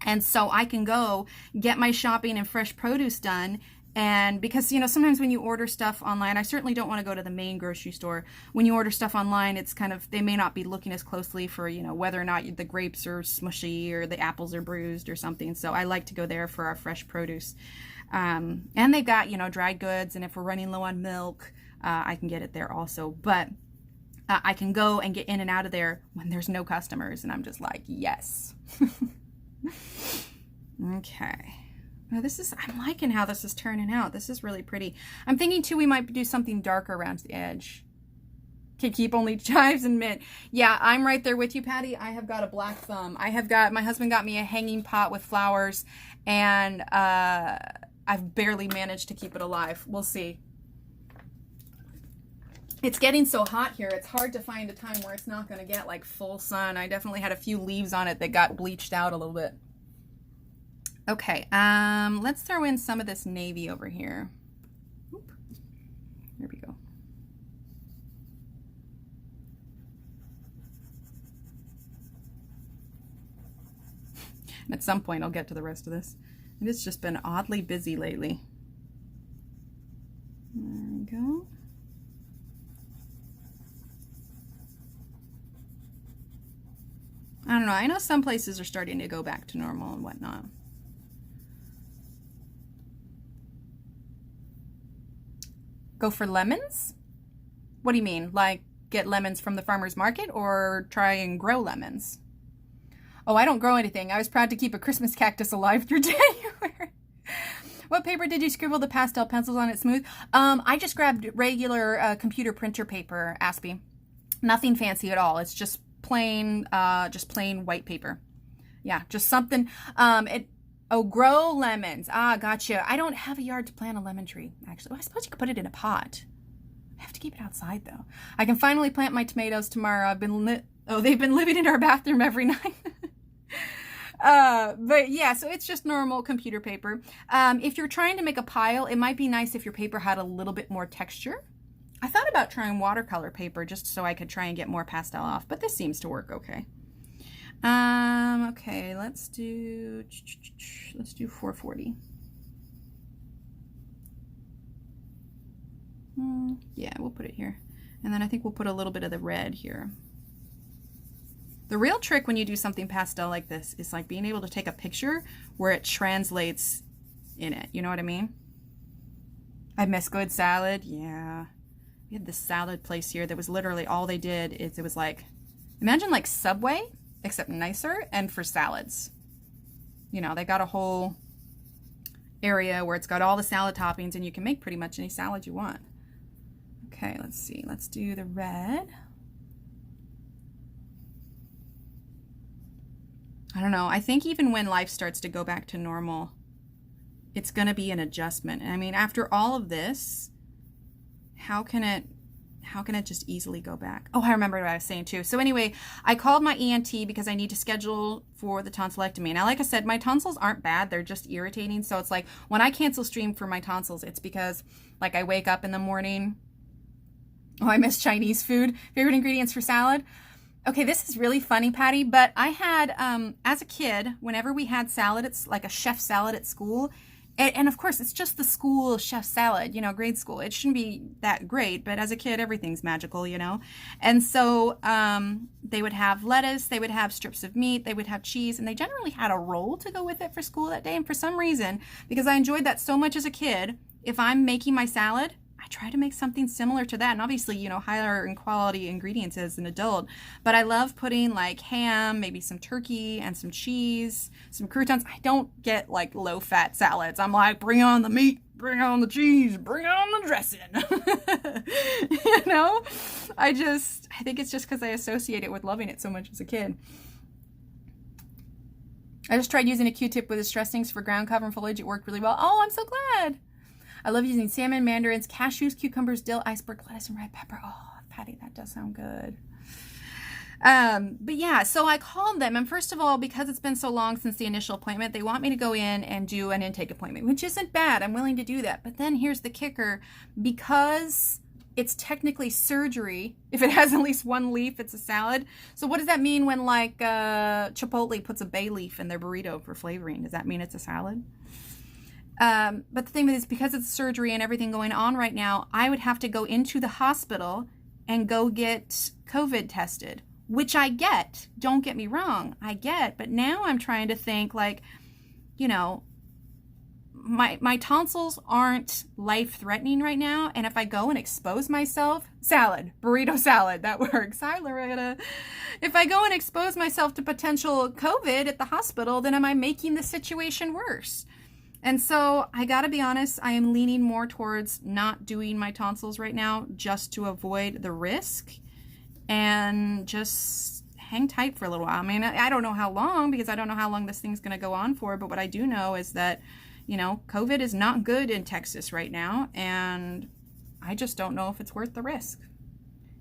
And so I can go get my shopping and fresh produce done. And because, you know, sometimes when you order stuff online, I certainly don't want to go to the main grocery store. When you order stuff online, it's kind of, they may not be looking as closely for, you know, whether or not the grapes are smushy or the apples are bruised or something. So I like to go there for our fresh produce. And they've got, you know, dried goods. And if we're running low on milk, I can get it there also. But I can go and get in and out of there when there's no customers. And I'm just like, yes. Okay. Now I'm liking how this is turning out. This is really pretty. I'm thinking too, we might do something darker around the edge. Can keep only chives and mint. Yeah, I'm right there with you, Patty. I have got a black thumb. My husband got me a hanging pot with flowers, and I've barely managed to keep it alive. We'll see. It's getting so hot here, it's hard to find a time where it's not going to get like full sun. I definitely had a few leaves on it that got bleached out a little bit. Okay, let's throw in some of this navy over here. Oop. There we go. And at some point I'll get to the rest of this. And it's just been oddly busy lately. There we go. I don't know. I know some places are starting to go back to normal and whatnot. Go for lemons? What do you mean? Like get lemons from the farmer's market or try and grow lemons? Oh, I don't grow anything. I was proud to keep a Christmas cactus alive through January. What paper did you scribble the pastel pencils on it smooth? I just grabbed regular computer printer paper, Aspie. Nothing fancy at all. It's just plain white paper. Yeah, just something. Grow lemons. Ah, gotcha. I don't have a yard to plant a lemon tree, actually. Well, I suppose you could put it in a pot. I have to keep it outside, though. I can finally plant my tomatoes tomorrow. They've been living in our bathroom every night. But yeah, so it's just normal computer paper. If you're trying to make a pile, it might be nice if your paper had a little bit more texture. I thought about trying watercolor paper just so I could try and get more pastel off, but this seems to work okay. Okay, let's do 440. Yeah, we'll put it here. And then I think we'll put a little bit of the red here. The real trick when you do something pastel like this is like being able to take a picture where it translates in it. You know what I mean? I miss good salad. Yeah. We had this salad place here that was literally all they did is it was like, imagine like Subway, except nicer and for salads. You know, they got a whole area where it's got all the salad toppings and you can make pretty much any salad you want. Okay, let's see. Let's do the red. I don't know. I think even when life starts to go back to normal, it's going to be an adjustment. I mean, after all of this, how can how can it just easily go back? Oh, I remember what I was saying too. So anyway, I called my ENT because I need to schedule for the tonsillectomy. Now, like I said, my tonsils aren't bad. They're just irritating. So it's like when I cancel stream for my tonsils, it's because like I wake up in the morning. Oh, I miss Chinese food. Favorite ingredients for salad? Okay, this is really funny, Patty, but I had, as a kid, whenever we had salad, it's like a chef salad at school. And of course, it's just the school chef salad, you know, grade school. It shouldn't be that great, but as a kid, everything's magical, you know. And so they would have lettuce, they would have strips of meat, they would have cheese, and they generally had a roll to go with it for school that day. And for some reason, because I enjoyed that so much as a kid, if I'm making my salad, I try to make something similar to that. And obviously, you know, higher in quality ingredients as an adult. But I love putting like ham, maybe some turkey and some cheese, some croutons. I don't get like low fat salads. I'm like, bring on the meat, bring on the cheese, bring on the dressing. You know, I think it's just because I associate it with loving it so much as a kid. I just tried using a Q-tip with its dressings for ground cover and foliage. It worked really well. Oh, I'm so glad. I love using salmon, mandarins, cashews, cucumbers, dill, iceberg lettuce, and red pepper. Oh, Patty, that does sound good. But yeah, so I called them, and first of all, because it's been so long since the initial appointment, they want me to go in and do an intake appointment, which isn't bad. I'm willing to do that. But then here's the kicker. Because it's technically surgery, if it has at least one leaf, it's a salad. So what does that mean when like Chipotle puts a bay leaf in their burrito for flavoring? Does that mean it's a salad? But the thing is, because it's surgery and everything going on right now, I would have to go into the hospital and go get COVID tested, which I get. Don't get me wrong, I get. But now I'm trying to think like, you know, my tonsils aren't life-threatening right now. And if I go and expose myself, salad, burrito salad, that works. Hi, Loretta. If I go and expose myself to potential COVID at the hospital, then am I making the situation worse? And so I gotta be honest, I am leaning more towards not doing my tonsils right now just to avoid the risk and just hang tight for a little while. I mean, I don't know how long, because I don't know how long this thing's gonna go on for, but what I do know is that, you know, COVID is not good in Texas right now, and I just don't know if it's worth the risk,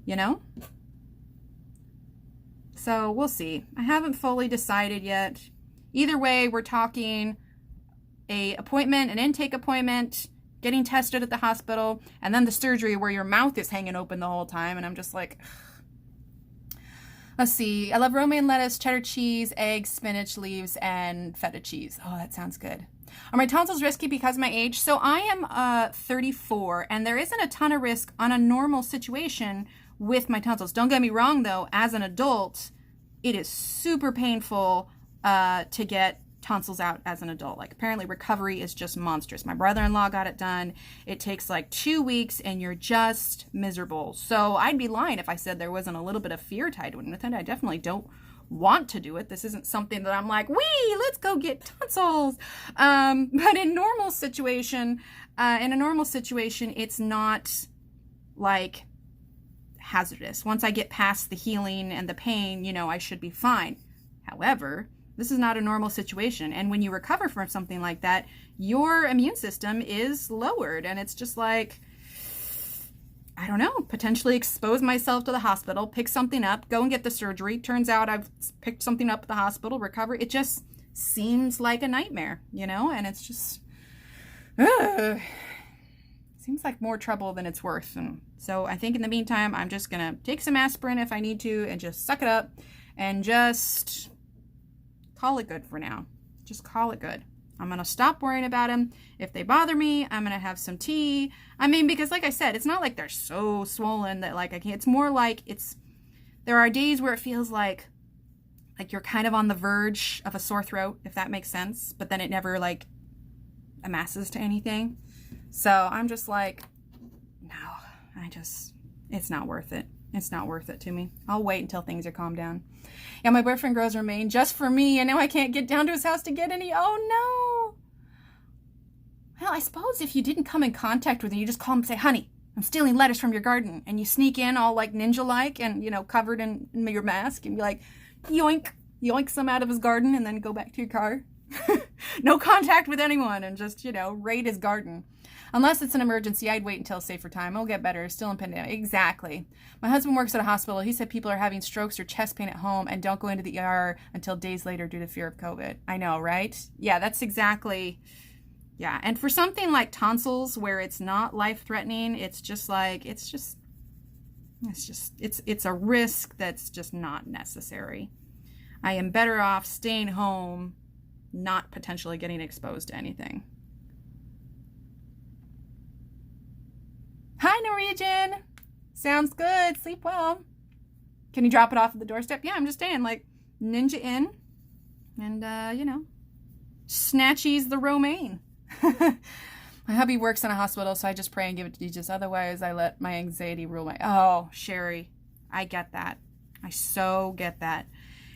you know? So we'll see. I haven't fully decided yet. Either way, we're talking a appointment, an intake appointment, getting tested at the hospital, and then the surgery where your mouth is hanging open the whole time. And I'm just like, ugh. Let's see. I love romaine lettuce, cheddar cheese, eggs, spinach leaves, and feta cheese. Oh, that sounds good. Are my tonsils risky because of my age? So I am 34, and there isn't a ton of risk on a normal situation with my tonsils. Don't get me wrong, though. As an adult, it is super painful to get tonsils out as an adult. Like, apparently recovery is just monstrous. My brother-in-law got it done. It takes like 2 weeks and you're just miserable. So I'd be lying if I said there wasn't a little bit of fear tied with it. I definitely don't want to do it. This isn't something that I'm like, wee, let's go get tonsils. But in a normal situation, it's not like hazardous. Once I get past the healing and the pain, you know, I should be fine. However, this is not a normal situation. And when you recover from something like that, your immune system is lowered. And it's just like, I don't know, potentially expose myself to the hospital, pick something up, go and get the surgery. Turns out I've picked something up at the hospital, recover. It just seems like a nightmare, you know? And it's just, seems like more trouble than it's worth. And so I think in the meantime, I'm just going to take some aspirin if I need to and just suck it up and just call it good for now. Just call it good. I'm going to stop worrying about them. If they bother me, I'm going to have some tea. I mean, because like I said, it's not like they're so swollen that like I can't. It's more like there are days where it feels like you're kind of on the verge of a sore throat, if that makes sense. But then it never like amasses to anything. So I'm just like, no, it's not worth it. It's not worth it to me. I'll wait until things are calmed down. Yeah, my boyfriend grows romaine just for me, and now I can't get down to his house to get any. Oh, no. Well, I suppose if you didn't come in contact with him, you just call him and say, honey, I'm stealing lettuce from your garden. And you sneak in all like ninja-like and, you know, covered in your mask and be like, yoink, yoink some out of his garden and then go back to your car. No contact with anyone, and just, raid his garden. Unless it's an emergency, I'd wait until safer time. It'll get better. Still in pandemic. Exactly. My husband works at a hospital. He said people are having strokes or chest pain at home and don't go into the ER until days later due to fear of COVID. I know, right? Yeah, that's exactly. Yeah. And for something like tonsils where it's not life-threatening, it's a risk that's just not necessary. I am better off staying home, not potentially getting exposed to anything. Hi, Norwegian. Sounds good. Sleep well. Can you drop it off at the doorstep? Yeah, I'm just staying like ninja in and, snatchies the romaine. My hubby works in a hospital, so I just pray and give it to Jesus. Otherwise, I let my anxiety rule my... Oh, Sherry, I get that. I so get that.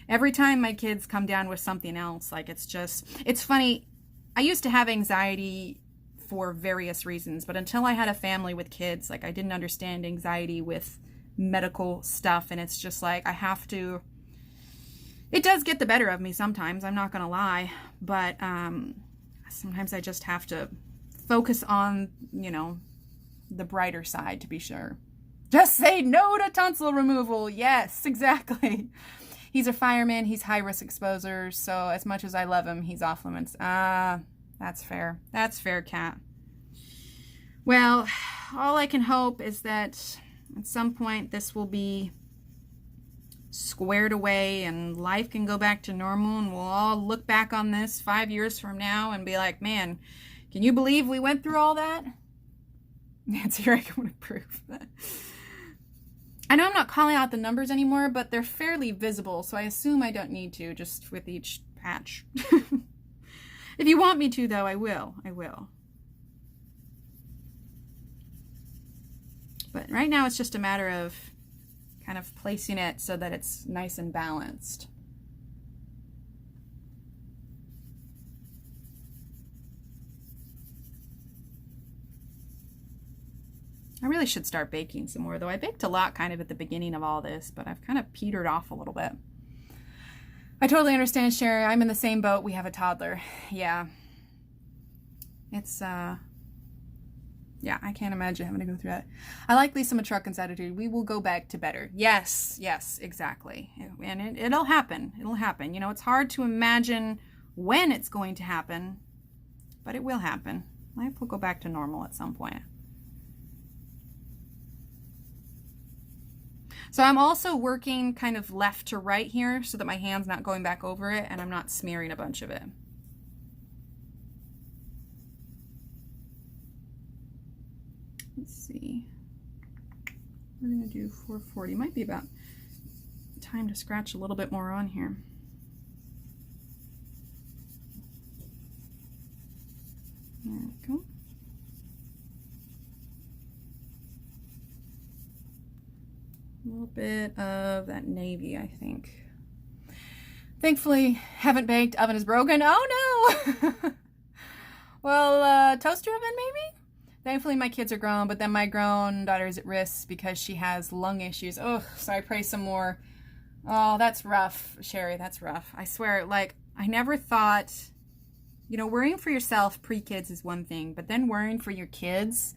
Every time my kids come down with something else, like it's funny. I used to have anxiety for various reasons, but until I had a family with kids, like I didn't understand anxiety with medical stuff, and it's just like it does get the better of me sometimes, I'm not gonna lie, but sometimes I just have to focus on, the brighter side to be sure. Just say no to tonsil removal. Yes, exactly. He's a fireman, he's high risk exposure, so as much as I love him, he's off limits. That's fair. That's fair, Kat. Well, all I can hope is that at some point this will be squared away and life can go back to normal, and we'll all look back on this 5 years from now and be like, man, can you believe we went through all that? Nancy, I can approve that. I know I'm not calling out the numbers anymore, but they're fairly visible, so I assume I don't need to, just with each patch. If you want me to, though, I will. But right now it's just a matter of kind of placing it so that it's nice and balanced. I really should start baking some more, though. I baked a lot kind of at the beginning of all this, but I've kind of petered off a little bit. I totally understand, Sherry. I'm in the same boat. We have a toddler. Yeah. It's, yeah, I can't imagine having to go through that. I like Lisa Matruckin's attitude. We will go back to better. Yes, exactly. And it'll happen. It'll happen. It's hard to imagine when it's going to happen, but it will happen. Life will go back to normal at some point. So I'm also working kind of left to right here so that my hand's not going back over it and I'm not smearing a bunch of it. Let's see. We're going to do 440. Might be about time to scratch a little bit more on here. There we go. A little bit of that navy, I think. Thankfully, haven't baked. Oven is broken. Oh no! Well, toaster oven maybe? Thankfully, my kids are grown, but then my grown daughter is at risk because she has lung issues. Oh, so I pray some more. Oh, that's rough, Sherry. That's rough. I swear, like, I never thought, worrying for yourself pre-kids is one thing, but then worrying for your kids,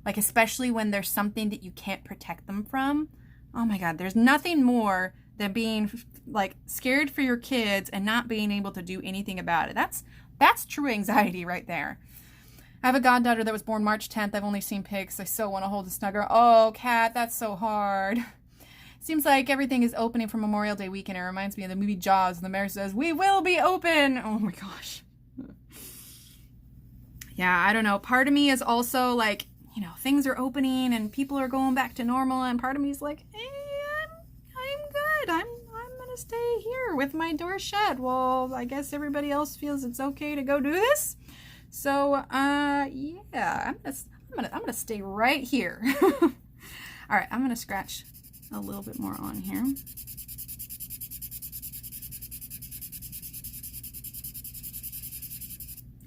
like, especially when there's something that you can't protect them from. Oh my God, there's nothing more than being like scared for your kids and not being able to do anything about it. That's true anxiety right there. I have a goddaughter that was born March 10th. I've only seen pics. I so want to hold a snugger. Oh, Kat, that's so hard. Seems like everything is opening for Memorial Day weekend. It reminds me of the movie Jaws. And the mayor says, "We will be open." Oh my gosh. Yeah, I don't know. Part of me is also like, things are opening and people are going back to normal, and part of me is like, I'm good. I'm gonna stay here with my door shut. Well, I guess everybody else feels it's okay to go do this. So, yeah, I'm gonna stay right here. All right, I'm gonna scratch a little bit more on here.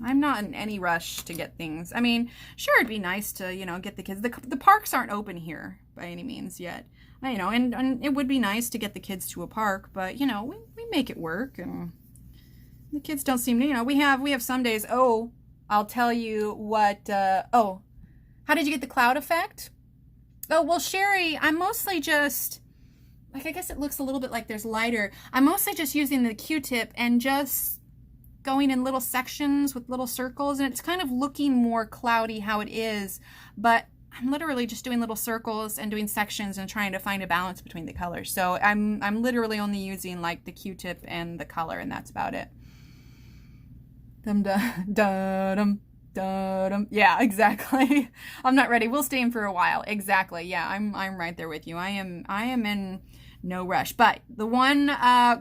I'm not in any rush to get things. I mean, sure, it'd be nice to, get the kids. The parks aren't open here by any means yet. And it would be nice to get the kids to a park, but, we make it work. And, The kids don't seem to, you know, we have some days. Oh, I'll tell you what, oh, how did you get the cloud effect? Oh, well, Sherry, I'm mostly just, like, I guess it looks a little bit like there's lighter. I'm mostly just using the Q-tip and just going in little sections with little circles, and it's kind of looking more cloudy how it is, but I'm literally just doing little circles and doing sections and trying to find a balance between the colors. So I'm literally only using like the Q-tip and the color, and that's about it. Dum dum dum dum. Yeah, exactly. I'm not ready. We'll stay in for a while. Exactly. Yeah, I'm right there with you. I am in no rush. But the one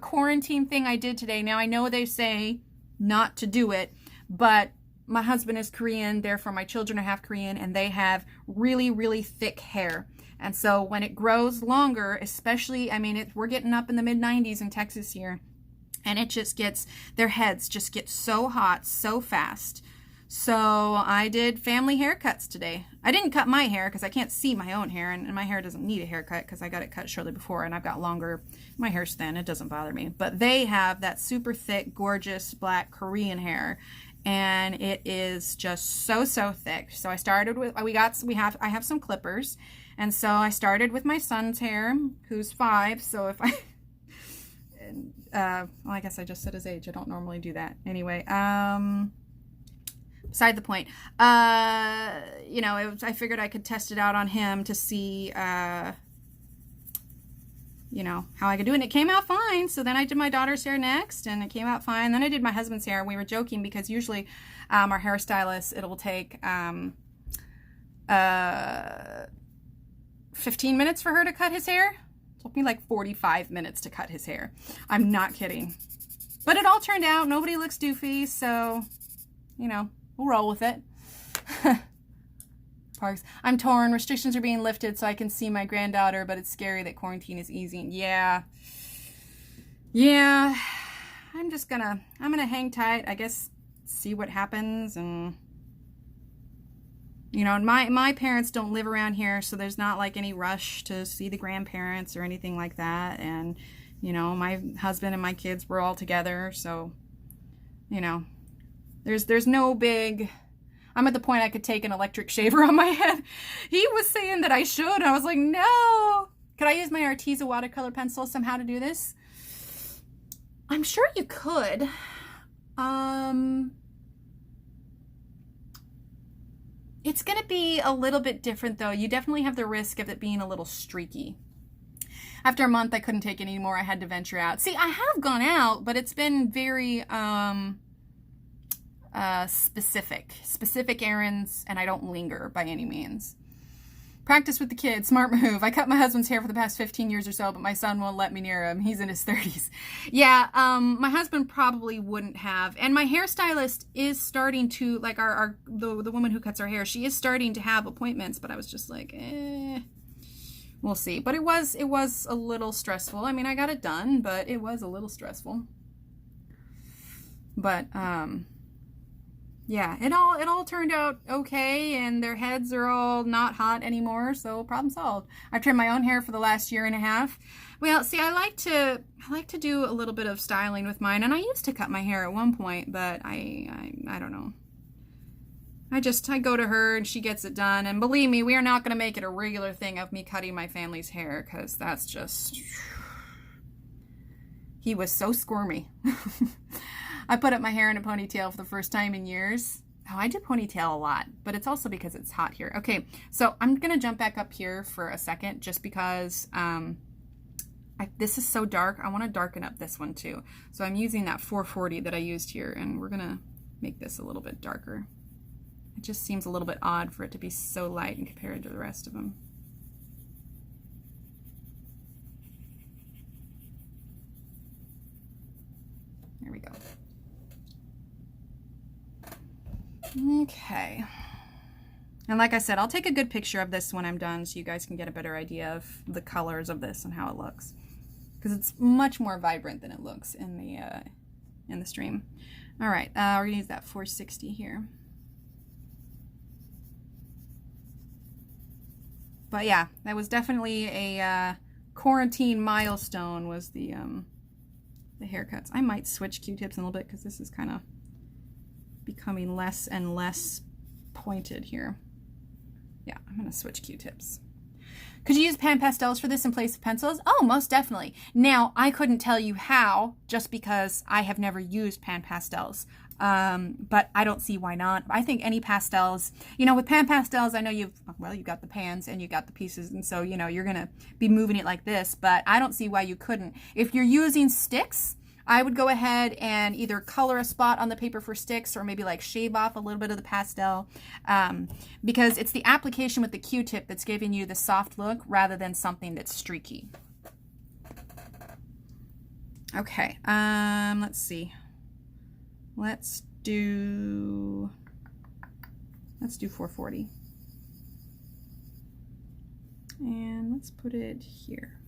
quarantine thing I did today, now I know they say not to do it, but my husband is Korean, therefore my children are half Korean, and they have really, really thick hair. And so when it grows longer, especially, I mean, we're getting up in the mid 90s in Texas here, and it just gets, their heads just get so hot so fast. So I did family haircuts today. I didn't cut my hair because I can't see my own hair, and my hair doesn't need a haircut because I got it cut shortly before, and I've got longer, my hair's thin, it doesn't bother me. But they have that super thick, gorgeous black Korean hair, and it is just so thick. So I started with, I have some clippers, and so I started with my son's hair, who's 5. So if well, I guess I just said his age. I don't normally do that. Anyway, beside the point, you know, I figured I could test it out on him to see, you know, how I could do it. And it came out fine. So then I did my daughter's hair next, and it came out fine. Then I did my husband's hair. We were joking because usually our hairstylist, it will take 15 minutes for her to cut his hair. It took me like 45 minutes to cut his hair. I'm not kidding. But it all turned out. Nobody looks doofy. So, you know, we'll roll with it. Parks. I'm torn. Restrictions are being lifted so I can see my granddaughter, but it's scary that quarantine is easing. Yeah. I'm gonna hang tight, I guess, see what happens. And you know, my parents don't live around here, so there's not like any rush to see the grandparents or anything like that. And you know, my husband and my kids were all together, so you know, there's no big, I'm at the point I could take an electric shaver on my head. He was saying that I should. I was like, no. Could I use my Arteza watercolor pencil somehow to do this? I'm sure you could. It's going to be a little bit different, though. You definitely have the risk of it being a little streaky. After a month, I couldn't take it anymore. I had to venture out. See, I have gone out, but it's been very specific errands, and I don't linger by any means. Practice with the kids, smart move. I cut my husband's hair for the past 15 years or so, but my son won't let me near him. He's in his 30s. Yeah, my husband probably wouldn't have. And my hairstylist is starting to, like the woman who cuts our hair, she is starting to have appointments, but I was just like, we'll see. But it was a little stressful. I mean, I got it done, but it was a little stressful. But yeah, it all turned out okay, and their heads are all not hot anymore, so problem solved. I've trimmed my own hair for the last year and a half. Well, see, I like to do a little bit of styling with mine, and I used to cut my hair at one point, but I don't know. I go to her and she gets it done, and believe me, we are not going to make it a regular thing of me cutting my family's hair, because that's just, he was so squirmy. I put up my hair in a ponytail for the first time in years. Oh, I do ponytail a lot, but it's also because it's hot here. Okay, so I'm going to jump back up here for a second just because this is so dark. I want to darken up this one too. So I'm using that 440 that I used here, and we're going to make this a little bit darker. It just seems a little bit odd for it to be so light and compared to the rest of them. There we go. Okay. And like I said, I'll take a good picture of this when I'm done so you guys can get a better idea of the colors of this and how it looks. Because it's much more vibrant than it looks in the stream. All right, we're going to use that 460 here. But yeah, that was definitely a quarantine milestone, was the the haircuts. I might switch Q-tips in a little bit because this is kind of becoming less and less pointed here. Yeah, I'm going to switch Q-tips. Could you use pan pastels for this in place of pencils? Oh, most definitely. Now, I couldn't tell you how just because I have never used pan pastels. But I don't see why not. I think any pastels, you know, with pan pastels, I know you've got the pans and you got the pieces. And so, you know, you're going to be moving it like this, but I don't see why you couldn't. If you're using sticks, I would go ahead and either color a spot on the paper for sticks or maybe like shave off a little bit of the pastel, because it's the application with the Q-tip that's giving you the soft look rather than something that's streaky. Okay, let's see. Let's do 440. And let's put it here.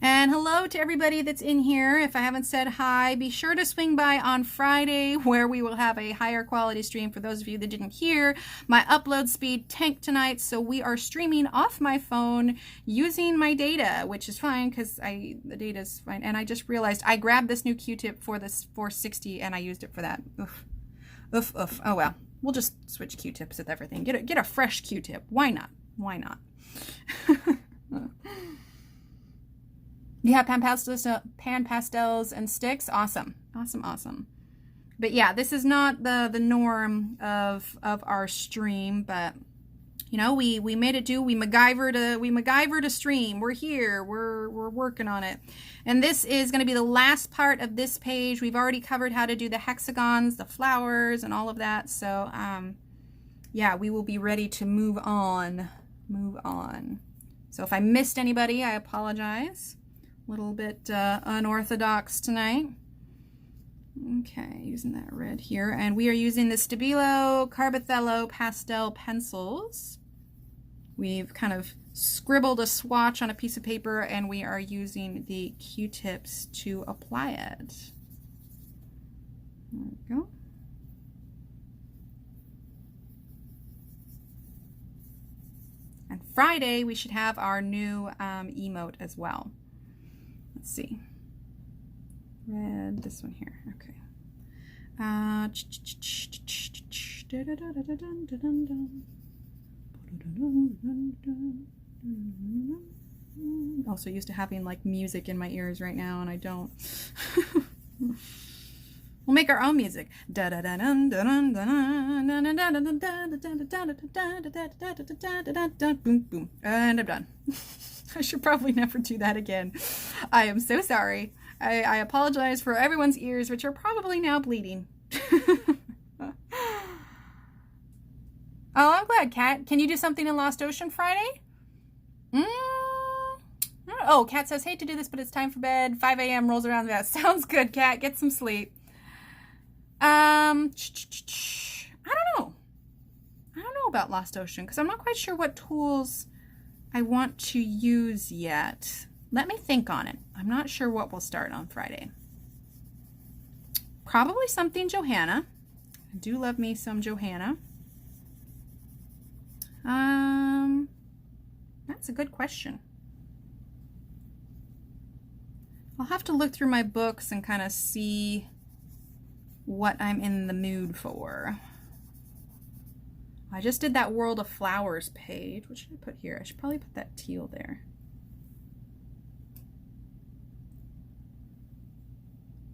And hello to everybody that's in here. If I haven't said hi, be sure to swing by on Friday where we will have a higher quality stream. For those of you that didn't hear, my upload speed tanked tonight, so we are streaming off my phone using my data, which is fine because the data's fine. And I just realized I grabbed this new Q-tip for this 460 and I used it for that. Oof. Oof, oof. Oh well, we'll just switch Q-tips with everything. Get a fresh Q-tip. Why not? Why not? You have pan pastels and sticks? Awesome. Awesome, awesome. But yeah, this is not the norm of our stream, but you know, we made it do. We MacGyvered a stream. We're here. We're working on it. And this is going to be the last part of this page. We've already covered how to do the hexagons, the flowers, and all of that. So yeah, we will be ready to move on. So if I missed anybody, I apologize. A little bit unorthodox tonight. Okay, using that red here. And we are using the Stabilo Carbothello pastel pencils. We've kind of scribbled a swatch on a piece of paper and we are using the Q-tips to apply it. There we go. And Friday we should have our new emote as well. Let's see. Red, this one here. Okay. Also used to having like music in my ears right now, and I don't. We'll make our own music. And I'm done. I should probably never do that again. I am so sorry. I apologize for everyone's ears, which are probably now bleeding. Oh, I'm glad, Kat. Can you do something in Lost Ocean Friday? Oh, Kat says, hate to do this, but it's time for bed. 5 a.m. rolls around. That sounds good, Kat. Get some sleep. I don't know. I don't know about Lost Ocean because I'm not quite sure what tools I want to use yet. Let me think on it. I'm not sure what we'll start on Friday. Probably something Johanna. I do love me some Johanna. That's a good question. I'll have to look through my books and kind of see what I'm in the mood for. I just did that World of Flowers page. What should I put here? I should probably put that teal there.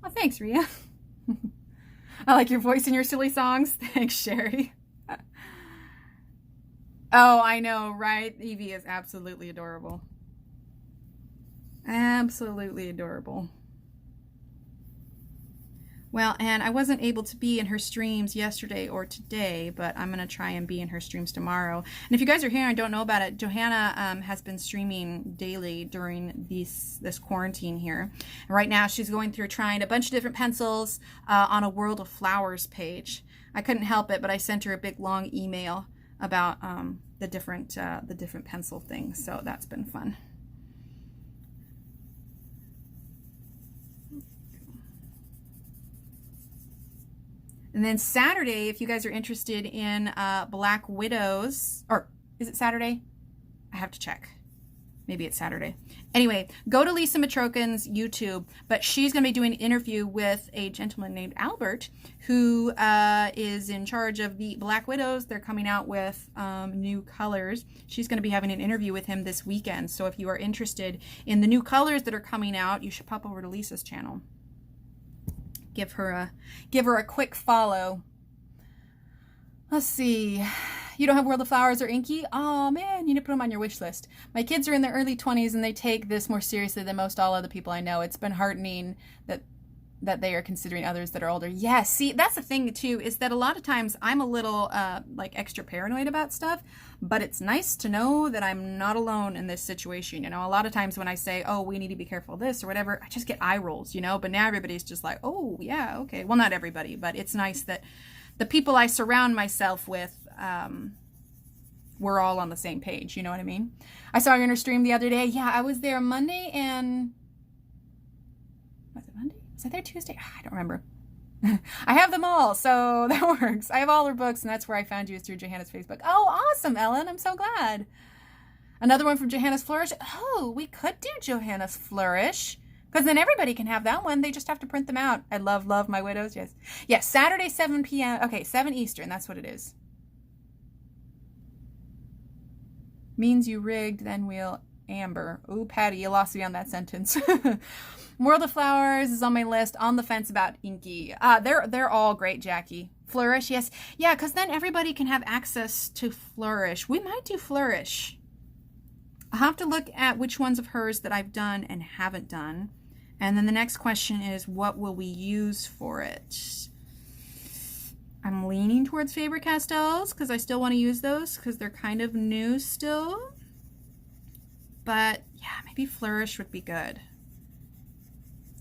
Oh, thanks, Rhea. I like your voice and your silly songs. Thanks, Sherry. Oh, I know, right? Evie is absolutely adorable. Absolutely adorable. Well, and I wasn't able to be in her streams yesterday or today, but I'm going to try and be in her streams tomorrow. And if you guys are here and don't know about it, Johanna has been streaming daily during this quarantine here. And right now she's going through trying a bunch of different pencils on a World of Flowers page. I couldn't help it, but I sent her a big long email about the different pencil things, so that's been fun. And then Saturday, if you guys are interested in Black Widows, or is it Saturday? I have to check. Maybe it's Saturday. Anyway, go to Lisa Matrokin's YouTube, but she's going to be doing an interview with a gentleman named Albert, who is in charge of the Black Widows. They're coming out with new colors. She's going to be having an interview with him this weekend. So if you are interested in the new colors that are coming out, you should pop over to Lisa's channel. Give her a quick follow. Let's see. You don't have World of Flowers or Inky? Oh man, you need to put them on your wish list. My kids are in their early 20s and they take this more seriously than most all other people I know. It's been heartening that they are considering others that are older. Yes, see, that's the thing too, is that a lot of times I'm a little like extra paranoid about stuff, but it's nice to know that I'm not alone in this situation. You know, a lot of times when I say, oh, we need to be careful of this or whatever, I just get eye rolls, you know, but now everybody's just like, oh yeah, okay. Well, not everybody, but it's nice that the people I surround myself with, we're all on the same page. You know what I mean? I saw you in her stream the other day. Yeah, I was there Monday and... Was it Monday? Was I there Tuesday? I don't remember. I have them all, so that works. I have all her books, and that's where I found you, is through Johanna's Facebook. Oh, awesome, Ellen. I'm so glad. Another one from Johanna's Flourish. Oh, we could do Johanna's Flourish, because then everybody can have that one. They just have to print them out. I love my widows. Yes. Yes, Saturday, 7 p.m. Okay, 7 Eastern. That's what it is. Means you rigged, then we'll amber. Ooh, Patty, you lost me on that sentence. World of Flowers is on my list. On the fence about Inky. They're all great, Jackie. Flourish, yes. Yeah, because then everybody can have access to Flourish. We might do Flourish. I'll have to look at which ones of hers that I've done and haven't done. And then the next question is, what will we use for it? I'm leaning towards Faber-Castells because I still want to use those because they're kind of new still. But yeah, maybe Flourish would be good.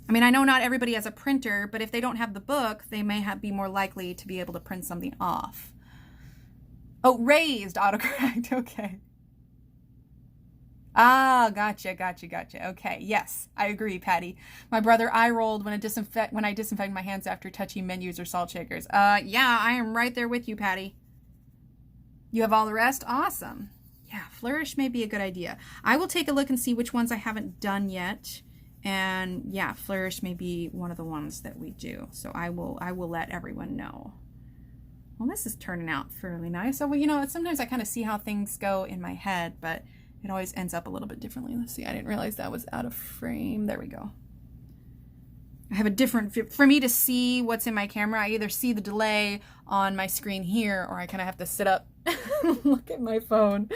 I mean, I know not everybody has a printer, but if they don't have the book, they may be more likely to be able to print something off. Oh, raised autocorrect. Okay. Ah, gotcha. Okay, yes, I agree, Patty. My brother eye rolled when I disinfected my hands after touching menus or salt shakers. Yeah, I am right there with you, Patty. You have all the rest? Awesome. Yeah, Flourish may be a good idea. I will take a look and see which ones I haven't done yet. And yeah, Flourish may be one of the ones that we do. So I will let everyone know. Well, this is turning out fairly nice. So, well, you know, sometimes I kind of see how things go in my head, but it always ends up a little bit differently. Let's see, I didn't realize that was out of frame. There we go. I have a different, for me to see what's in my camera, I either see the delay on my screen here, or I kind of have to sit up and look at my phone.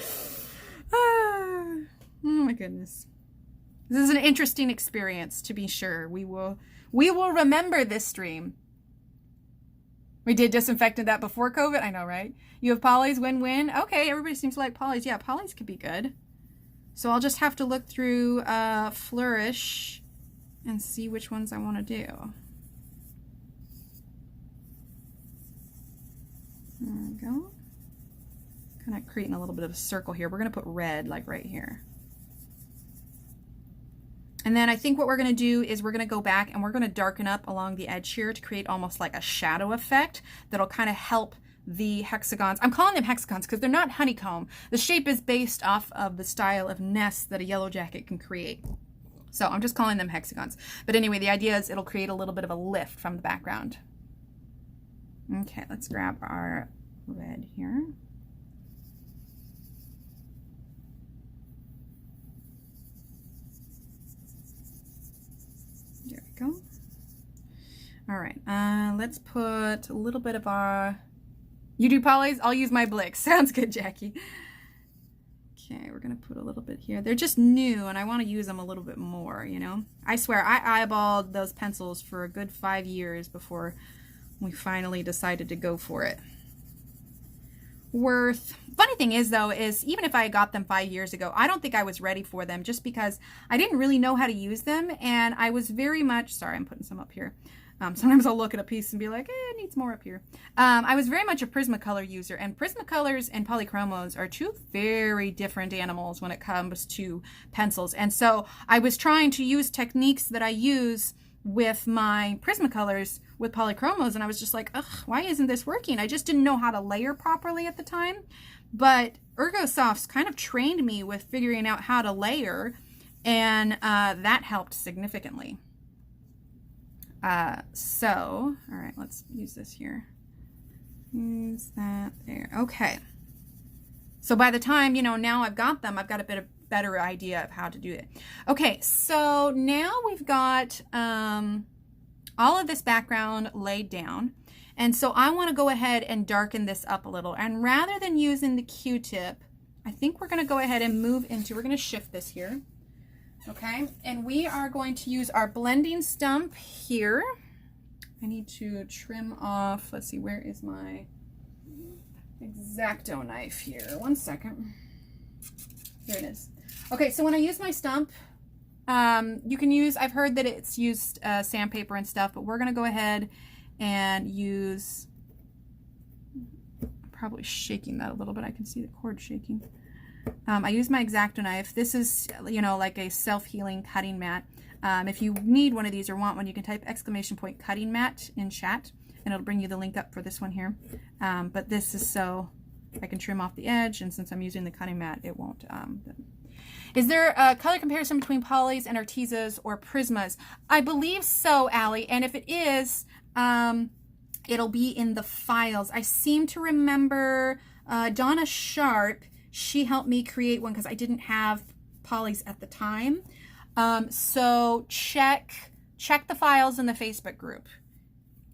Oh my goodness. This is an interesting experience, to be sure. We will remember this stream. We did disinfectant that before COVID. I know, right? You have polys, win-win. Okay, everybody seems to like polys. Yeah, polys could be good. So I'll just have to look through Flourish and see which ones I want to do. There we go. Kind of creating a little bit of a circle here. We're going to put red like right here. And then I think what we're going to do is we're going to go back and we're going to darken up along the edge here to create almost like a shadow effect that'll kind of help the hexagons. I'm calling them hexagons because they're not honeycomb. The shape is based off of the style of nests that a yellow jacket can create. So I'm just calling them hexagons. But anyway, the idea is it'll create a little bit of a lift from the background. Okay, let's grab our red here. There we go. All right, let's put a little bit of our... You do polys? I'll use my Blick. Sounds good, Jackie. Okay, we're going to put a little bit here. They're just new, and I want to use them a little bit more, you know? I swear, I eyeballed those pencils for a good 5 years before we finally decided to go for it. Funny thing is, though, is even if I got them 5 years ago, I don't think I was ready for them just because I didn't really know how to use them, and I was very much... Sorry, I'm putting some up here. Sometimes I'll look at a piece and be like, it needs more up here. I was very much a Prismacolor user, and Prismacolors and Polychromos are two very different animals when it comes to pencils. And so I was trying to use techniques that I use with my Prismacolors with Polychromos, and I was just like, ugh, why isn't this working? I just didn't know how to layer properly at the time. but Ergosoft's kind of trained me with figuring out how to layer, and that helped significantly. So, all right, let's use this here. Use that there. Okay. So by the time, you know, now I've got them, I've got a bit of better idea of how to do it. Okay, so now we've got all of this background laid down. And so I want to go ahead and darken this up a little. And rather than using the Q-tip, I think we're going to go ahead and move into, we're going to shift this here. Okay, and we are going to use our blending stump here. I need to trim off, let's see, where is my X-Acto knife here? One second. Here it is. Okay, so when I use my stump, you can use, I've heard that it's used sandpaper and stuff, but we're going to go ahead and use, I'm probably shaking that a little bit. I can see the cord shaking. I use my X-Acto knife. This is, you know, like a self-healing cutting mat. If you need one of these or want one, you can type ! cutting mat in chat, and it'll bring you the link up for this one here. But this is so I can trim off the edge, and since I'm using the cutting mat, it won't. Is there a color comparison between polys and Artezas or Prismas? I believe so, Allie, and if it is, it'll be in the files. I seem to remember Donna Sharp, she helped me create one because I didn't have polys at the time. So check the files in the Facebook group.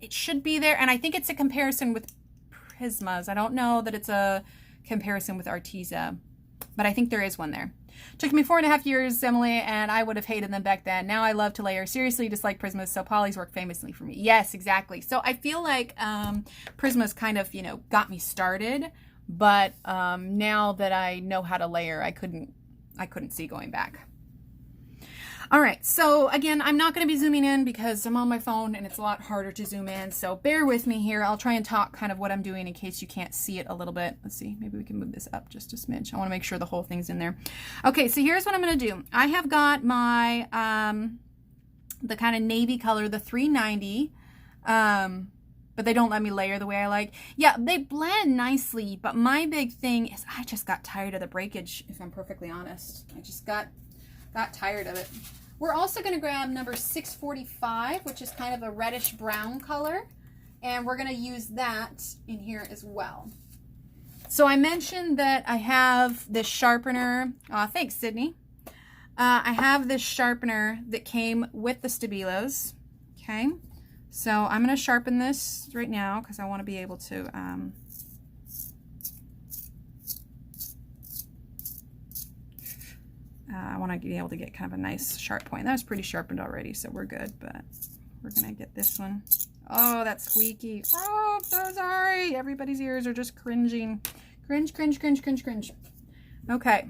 It should be there, and I think it's a comparison with Prismas. I don't know that it's a comparison with Arteza, but I think there is one there. Took me 4.5 years, Emily, and I would have hated them back then. Now I love to layer. Seriously dislike Prismas, so polys work famously for me. Yes, exactly. So I feel like Prismas kind of, you know, got me started, but now that I know how to layer, I couldn't see going back. All right, so again, I'm not going to be zooming in because I'm on my phone and it's a lot harder to zoom in, so bear with me here. I'll try and talk kind of what I'm doing in case you can't see it a little bit. Let's see, maybe we can move this up just a smidge. I want to make sure the whole thing's in there. Okay, so here's what I'm going to do. I have got my, the kind of navy color, the 390, but they don't let me layer the way I like. Yeah, they blend nicely, but my big thing is I just got tired of the breakage, if I'm perfectly honest. I just got tired of it. We're also going to grab number 645, which is kind of a reddish brown color, and we're going to use that in here as well. So I mentioned that I have this sharpener. Thanks, Sydney. I have this sharpener that came with the Stabilos. Okay, so I'm going to sharpen this right now because I want to be able to I want to be able to get kind of a nice sharp point. That was pretty sharpened already, so we're good, but we're going to get this one. Oh, that's squeaky. Oh, I'm so sorry. Everybody's ears are just cringing. Cringe, cringe, cringe, cringe, cringe. Okay.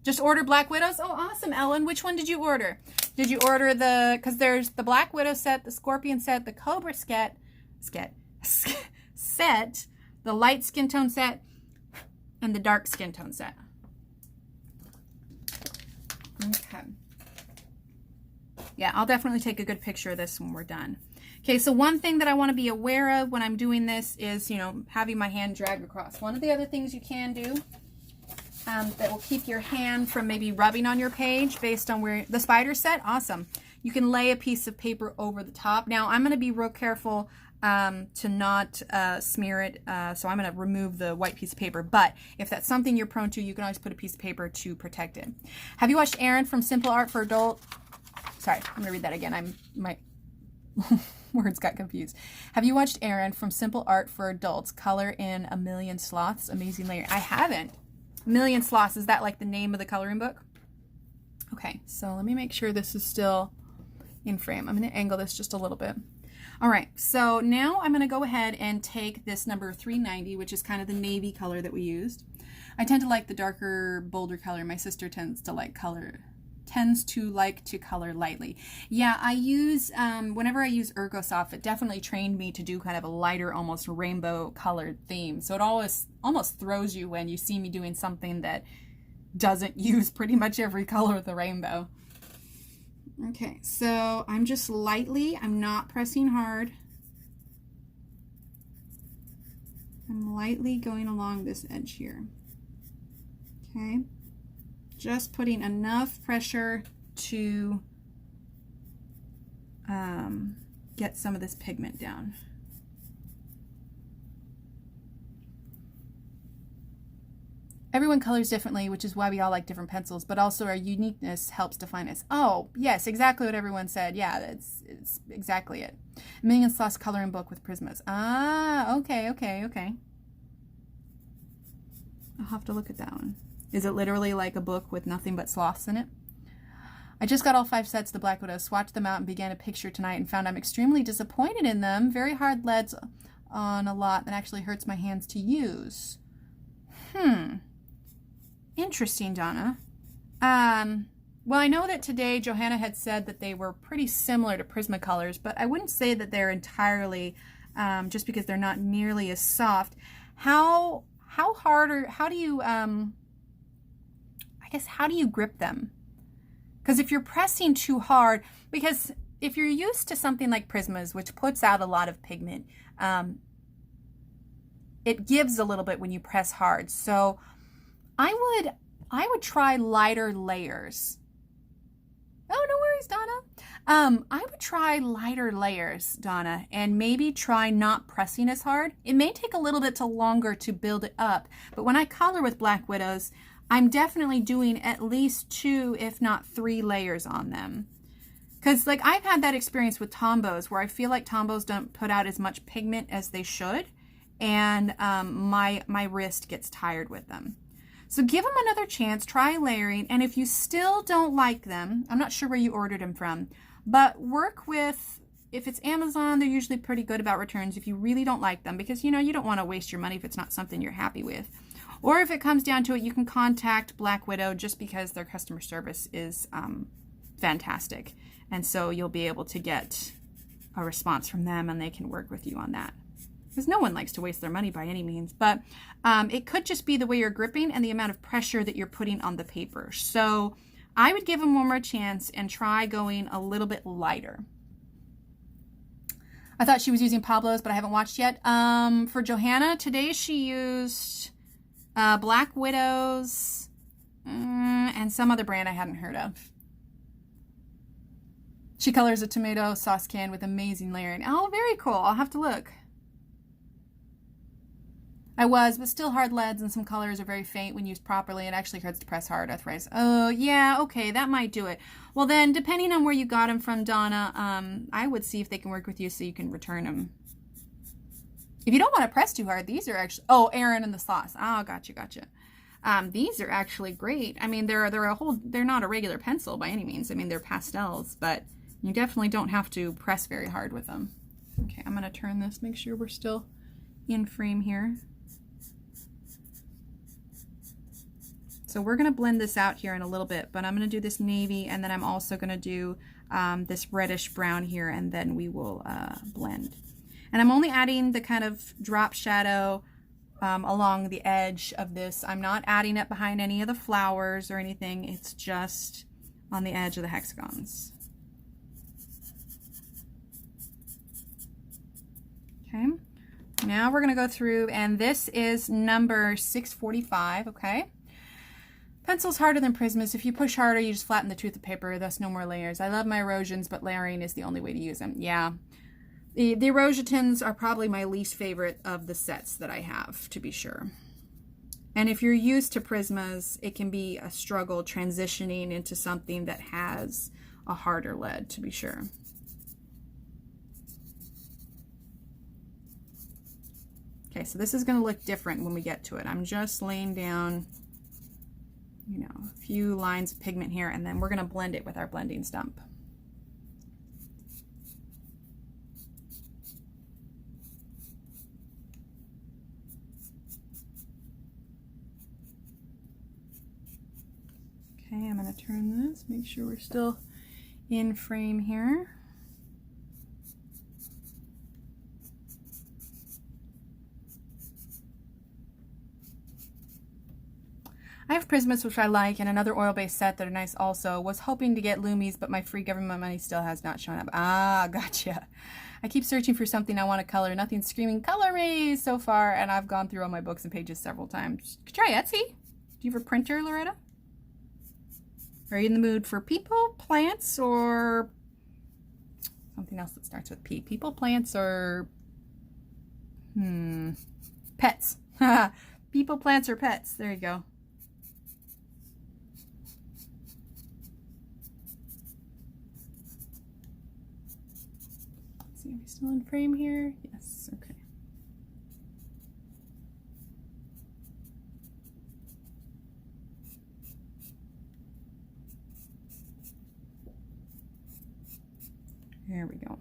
Just order Black Widows? Oh, awesome, Ellen. Which one did you order? Did you order the, because there's the Black Widow set, the Scorpion set, the Cobra set, the light skin tone set, and the dark skin tone set. Okay. Yeah, I'll definitely take a good picture of this when we're done. Okay, so one thing that I want to be aware of when I'm doing this is, you know, having my hand drag across. One of the other things you can do that will keep your hand from maybe rubbing on your page based on where the spider set, awesome. You can lay a piece of paper over the top. Now, I'm going to be real careful to not smear it, so I'm going to remove the white piece of paper, but if that's something you're prone to, you can always put a piece of paper to protect it. Have you watched Erin from Simple Art for Adult? Sorry, I'm going to read that again. My words got confused. Have you watched Erin from Simple Art for Adults, Color in a Million Sloths? Amazing layer. I haven't. A Million Sloths, is that like the name of the coloring book? Okay, so let me make sure this is still in frame. I'm going to angle this just a little bit. All right, so now I'm going to go ahead and take this number 390, which is kind of the navy color that we used. I tend to like the darker, bolder color. My sister tends to like to color lightly. Yeah, I use, whenever I use Ergosoft, it definitely trained me to do kind of a lighter, almost rainbow colored theme. So it almost throws you when you see me doing something that doesn't use pretty much every color of the rainbow. Okay, so I'm just lightly, I'm not pressing hard. I'm lightly going along this edge here. Okay, just putting enough pressure to get some of this pigment down. Everyone colors differently, which is why we all like different pencils, but also our uniqueness helps define us. Oh, yes, exactly what everyone said. Yeah, it's exactly it. Million Sloths coloring book with Prismas. Ah, okay. I'll have to look at that one. Is it literally like a book with nothing but sloths in it? I just got all 5 sets of the Black Widow, swatched them out, and began a picture tonight and found I'm extremely disappointed in them. Very hard leads on a lot that actually hurts my hands to use. Interesting, Donna. Well, I know that today Johanna had said that they were pretty similar to Prismacolors, but I wouldn't say that they're entirely, just because they're not nearly as soft. How hard, or how do you, I guess, how do you grip them? Because if you're pressing too hard, because if you're used to something like Prismas, which puts out a lot of pigment, it gives a little bit when you press hard. So I would try lighter layers. Oh, no worries, Donna. I would try lighter layers, Donna, and maybe try not pressing as hard. It may take a little bit longer to build it up, but when I color with Black Widows, I'm definitely doing at least 2, if not 3 layers on them. Because like I've had that experience with Tombows where I feel like Tombows don't put out as much pigment as they should, and my wrist gets tired with them. So give them another chance, try layering, and if you still don't like them, I'm not sure where you ordered them from, but work with, if it's Amazon, they're usually pretty good about returns if you really don't like them, because you know you don't want to waste your money if it's not something you're happy with. Or if it comes down to it, you can contact Black Widow just because their customer service is fantastic. And so you'll be able to get a response from them and they can work with you on that. Because no one likes to waste their money by any means, but it could just be the way you're gripping and the amount of pressure that you're putting on the paper. So I would give them one more chance and try going a little bit lighter. I thought she was using Pablo's, but I haven't watched yet. For Johanna, today she used Black Widows and some other brand I hadn't heard of. She colors a tomato sauce can with amazing layering. Oh, very cool. I'll have to look. But still hard leads and some colors are very faint when used properly. It actually hurts to press hard, arthritis. Oh, yeah, okay, that might do it. Well then, depending on where you got them from, Donna, I would see if they can work with you so you can return them. If you don't want to press too hard, these are actually, oh, Aaron and the sauce. Oh, gotcha. These are actually great. I mean, they're not a regular pencil by any means. I mean, they're pastels, but you definitely don't have to press very hard with them. Okay, I'm going to turn this, make sure we're still in frame here. So we're going to blend this out here in a little bit, but I'm going to do this navy, and then I'm also going to do this reddish brown here, and then we will blend. And I'm only adding the kind of drop shadow along the edge of this. I'm not adding it behind any of the flowers or anything. It's just on the edge of the hexagons. Okay. Now we're going to go through, and this is number 645, okay? Pencil's harder than Prismas. If you push harder, you just flatten the tooth of paper, thus no more layers. I love my erosions, but layering is the only way to use them. Yeah. The Erositins are probably my least favorite of the sets that I have, to be sure. And if you're used to Prismas, it can be a struggle transitioning into something that has a harder lead, to be sure. Okay, so this is going to look different when we get to it. I'm just laying down, you know, a few lines of pigment here, and then we're going to blend it with our blending stump. Okay, I'm going to turn this, make sure we're still in frame here. I have Prismas, which I like, and another oil-based set that are nice also. Was hoping to get Lumis, but my free government money still has not shown up. Ah, gotcha. I keep searching for something I want to color. Nothing's screaming, color me so far, and I've gone through all my books and pages several times. Try Etsy. Do you have a printer, Loretta? Are you in the mood for people, plants, or something else that starts with P? People, plants, or pets. People, plants, or pets. There you go. Let's see, are we still in frame here? Yes, okay. There we go.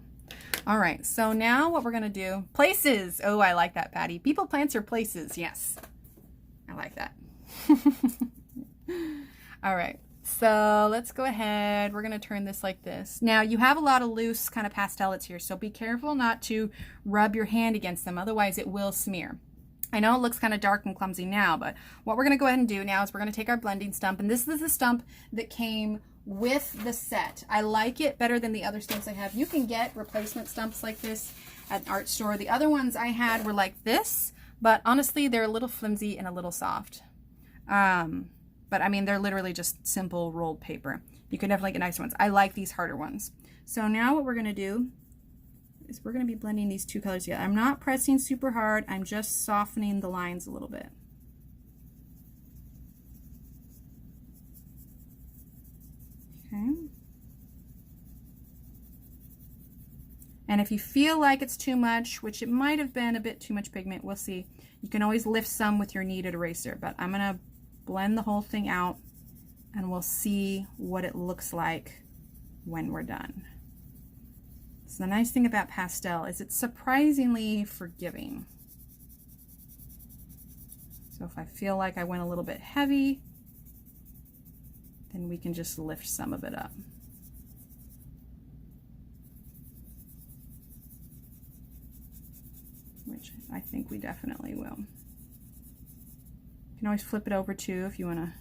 All right, so now what we're gonna do, places. Oh, I like that, Patty. People, plants, or places. Yes, I like that. All right, so let's go ahead. We're gonna turn this like this. Now you have a lot of loose kind of pastelates here, so be careful not to rub your hand against them, otherwise it will smear. I know it looks kind of dark and clumsy now, but what we're gonna go ahead and do now is we're gonna take our blending stump, and this is the stump that came with the set. I like it better than the other stumps I have. You can get replacement stumps like this at an art store. The other ones I had were like this, but honestly, they're a little flimsy and a little soft. But I mean, they're literally just simple rolled paper. You can definitely get nicer ones. I like these harder ones. So now what we're gonna do is we're gonna be blending these two colors together. I'm not pressing super hard. I'm just softening the lines a little bit. Okay. And if you feel like it's too much, which it might have been a bit too much pigment, we'll see. You can always lift some with your kneaded eraser, but I'm gonna blend the whole thing out and we'll see what it looks like when we're done. So the nice thing about pastel is it's surprisingly forgiving. So if I feel like I went a little bit heavy, then we can just lift some of it up. Which I think we definitely will. You can always flip it over too if you want to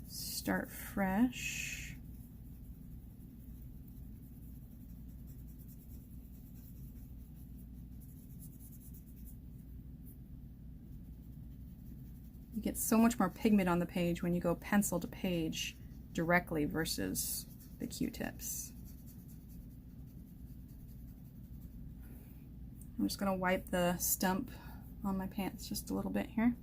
start fresh. You get so much more pigment on the page when you go pencil to page directly versus the Q-tips. I'm just gonna wipe the stump on my pants just a little bit here.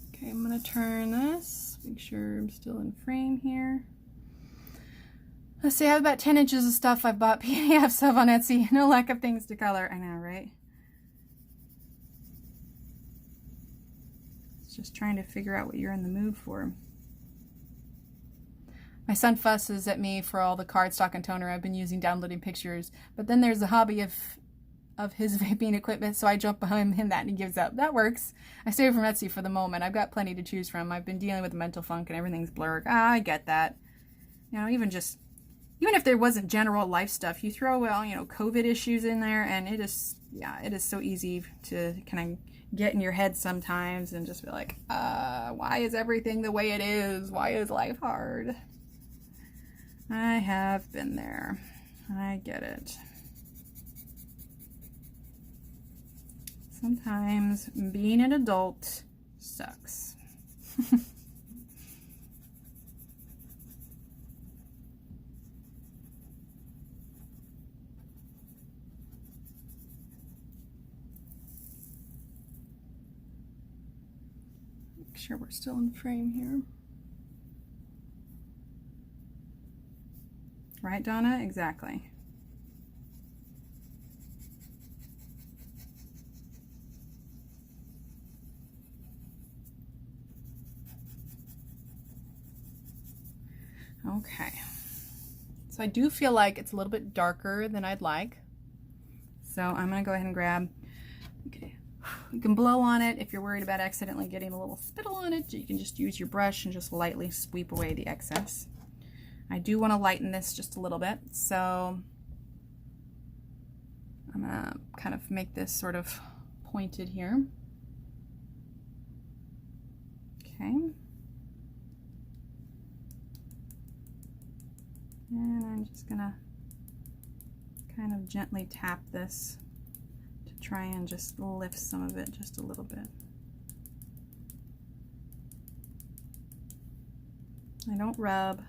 Okay, I'm gonna turn this, make sure I'm still in frame here. Let's see, I have about 10 inches of stuff I've bought PDFs of on Etsy. No lack of things to color, I know, right? It's just trying to figure out what you're in the mood for. My son fusses at me for all the cardstock and toner I've been using downloading pictures, but then there's the hobby of his vaping equipment, so I jump behind him that and he gives up. That works. I stay from Etsy for the moment. I've got plenty to choose from. I've been dealing with mental funk and everything's blurred. I get that. You know, even if there wasn't general life stuff, you throw, well, you know, COVID issues in there and it is so easy to kind of get in your head sometimes and just be like, why is everything the way it is? Why is life hard? I have been there. I get it. Sometimes being an adult sucks. Make sure we're still in frame here. Right, Donna? Exactly. Okay, so I do feel like it's a little bit darker than I'd like. So I'm gonna go ahead and grab, okay, you can blow on it if you're worried about accidentally getting a little spittle on it. You can just use your brush and just lightly sweep away the excess. I do want to lighten this just a little bit, so I'm gonna kind of make this sort of pointed here. Okay. And I'm just gonna kind of gently tap this to try and just lift some of it just a little bit. I don't rub.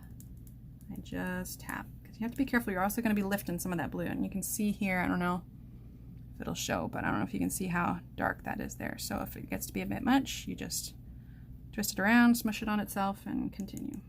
I just tap. Because you have to be careful. You're also going to be lifting some of that blue. And you can see here, I don't know if it'll show, but I don't know if you can see how dark that is there. So if it gets to be a bit much, you just twist it around, smush it on itself, and continue.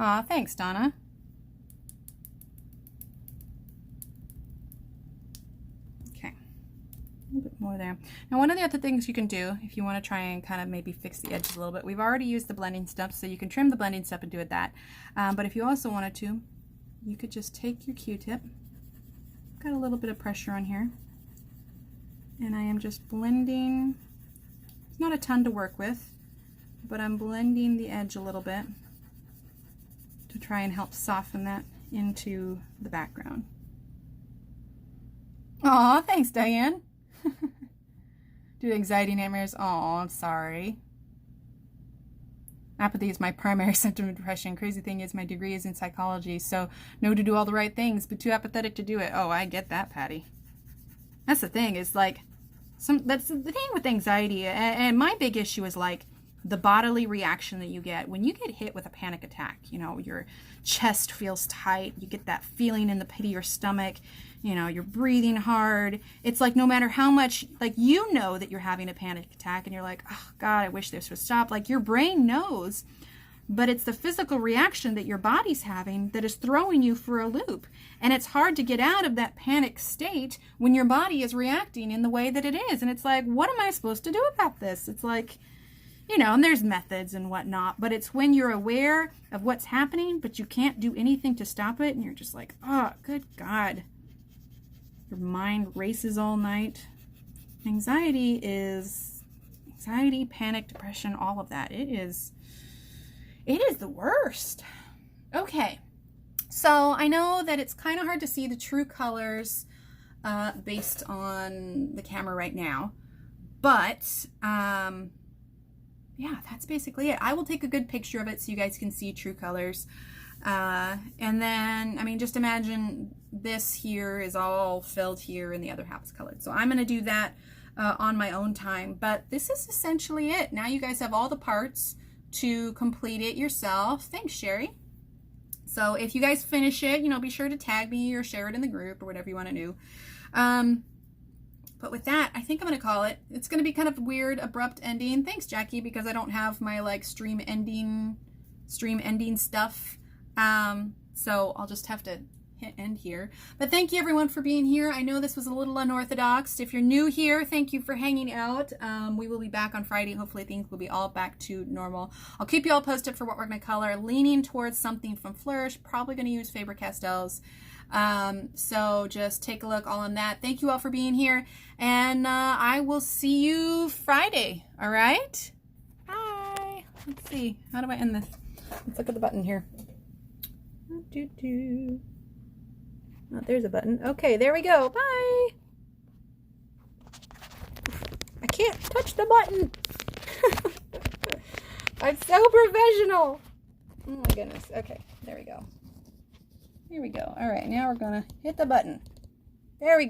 Aw, thanks, Donna. Okay, a little bit more there. Now, one of the other things you can do if you want to try and kind of maybe fix the edges a little bit, we've already used the blending stuff, so you can trim the blending stuff and do it that. But if you also wanted to, you could just take your Q-tip, got a little bit of pressure on here, and I am just blending. It's not a ton to work with, but I'm blending the edge a little bit to try and help soften that into the background. Aw, thanks, Diane. Do anxiety nightmares? Aw, I'm sorry. Apathy is my primary symptom of depression. Crazy thing is my degree is in psychology, so know to do all the right things, but too apathetic to do it. Oh, I get that, Patty. That's the thing, is like, that's the thing with anxiety, and my big issue is like, the bodily reaction that you get when you get hit with a panic attack. You know, your chest feels tight, you get that feeling in the pit of your stomach, you know, you're breathing hard. It's like no matter how much, like, you know that you're having a panic attack and you're like, oh God, I wish this would stop. Like, your brain knows, but it's the physical reaction that your body's having that is throwing you for a loop. And it's hard to get out of that panic state when your body is reacting in the way that it is. And it's like, what am I supposed to do about this? It's like, you know, and there's methods and whatnot, but it's when you're aware of what's happening, but you can't do anything to stop it, and you're just like, oh, good God. Your mind races all night. Anxiety, panic, depression, all of that. It is the worst. Okay, so I know that it's kind of hard to see the true colors based on the camera right now, but yeah, that's basically it. I will take a good picture of it so you guys can see true colors. And then, I mean, just imagine this here is all filled here and the other half is colored. So I'm going to do that on my own time. But this is essentially it. Now you guys have all the parts to complete it yourself. Thanks, Sherry. So if you guys finish it, you know, be sure to tag me or share it in the group or whatever you want to do. But with that, I think I'm going to call it. It's going to be kind of weird, abrupt ending. Thanks, Jackie, because I don't have my like stream ending stuff. So I'll just have to hit end here. But thank you everyone for being here. I know this was a little unorthodox. If you're new here, thank you for hanging out. We will be back on Friday. Hopefully things will be all back to normal. I'll keep you all posted for what we're going to color. Leaning towards something from Flourish. Probably going to use Faber-Castells. So just take a look all on that. Thank you all for being here, and I will see you Friday. All right, bye. Let's see, how do I end this? Let's look at the button here. Oh, there's a button. Okay, there we go. Bye. I can't touch the button. I'm so professional. Oh my goodness. Okay, there we go. Here we go. All right, now we're gonna hit the button. There we go.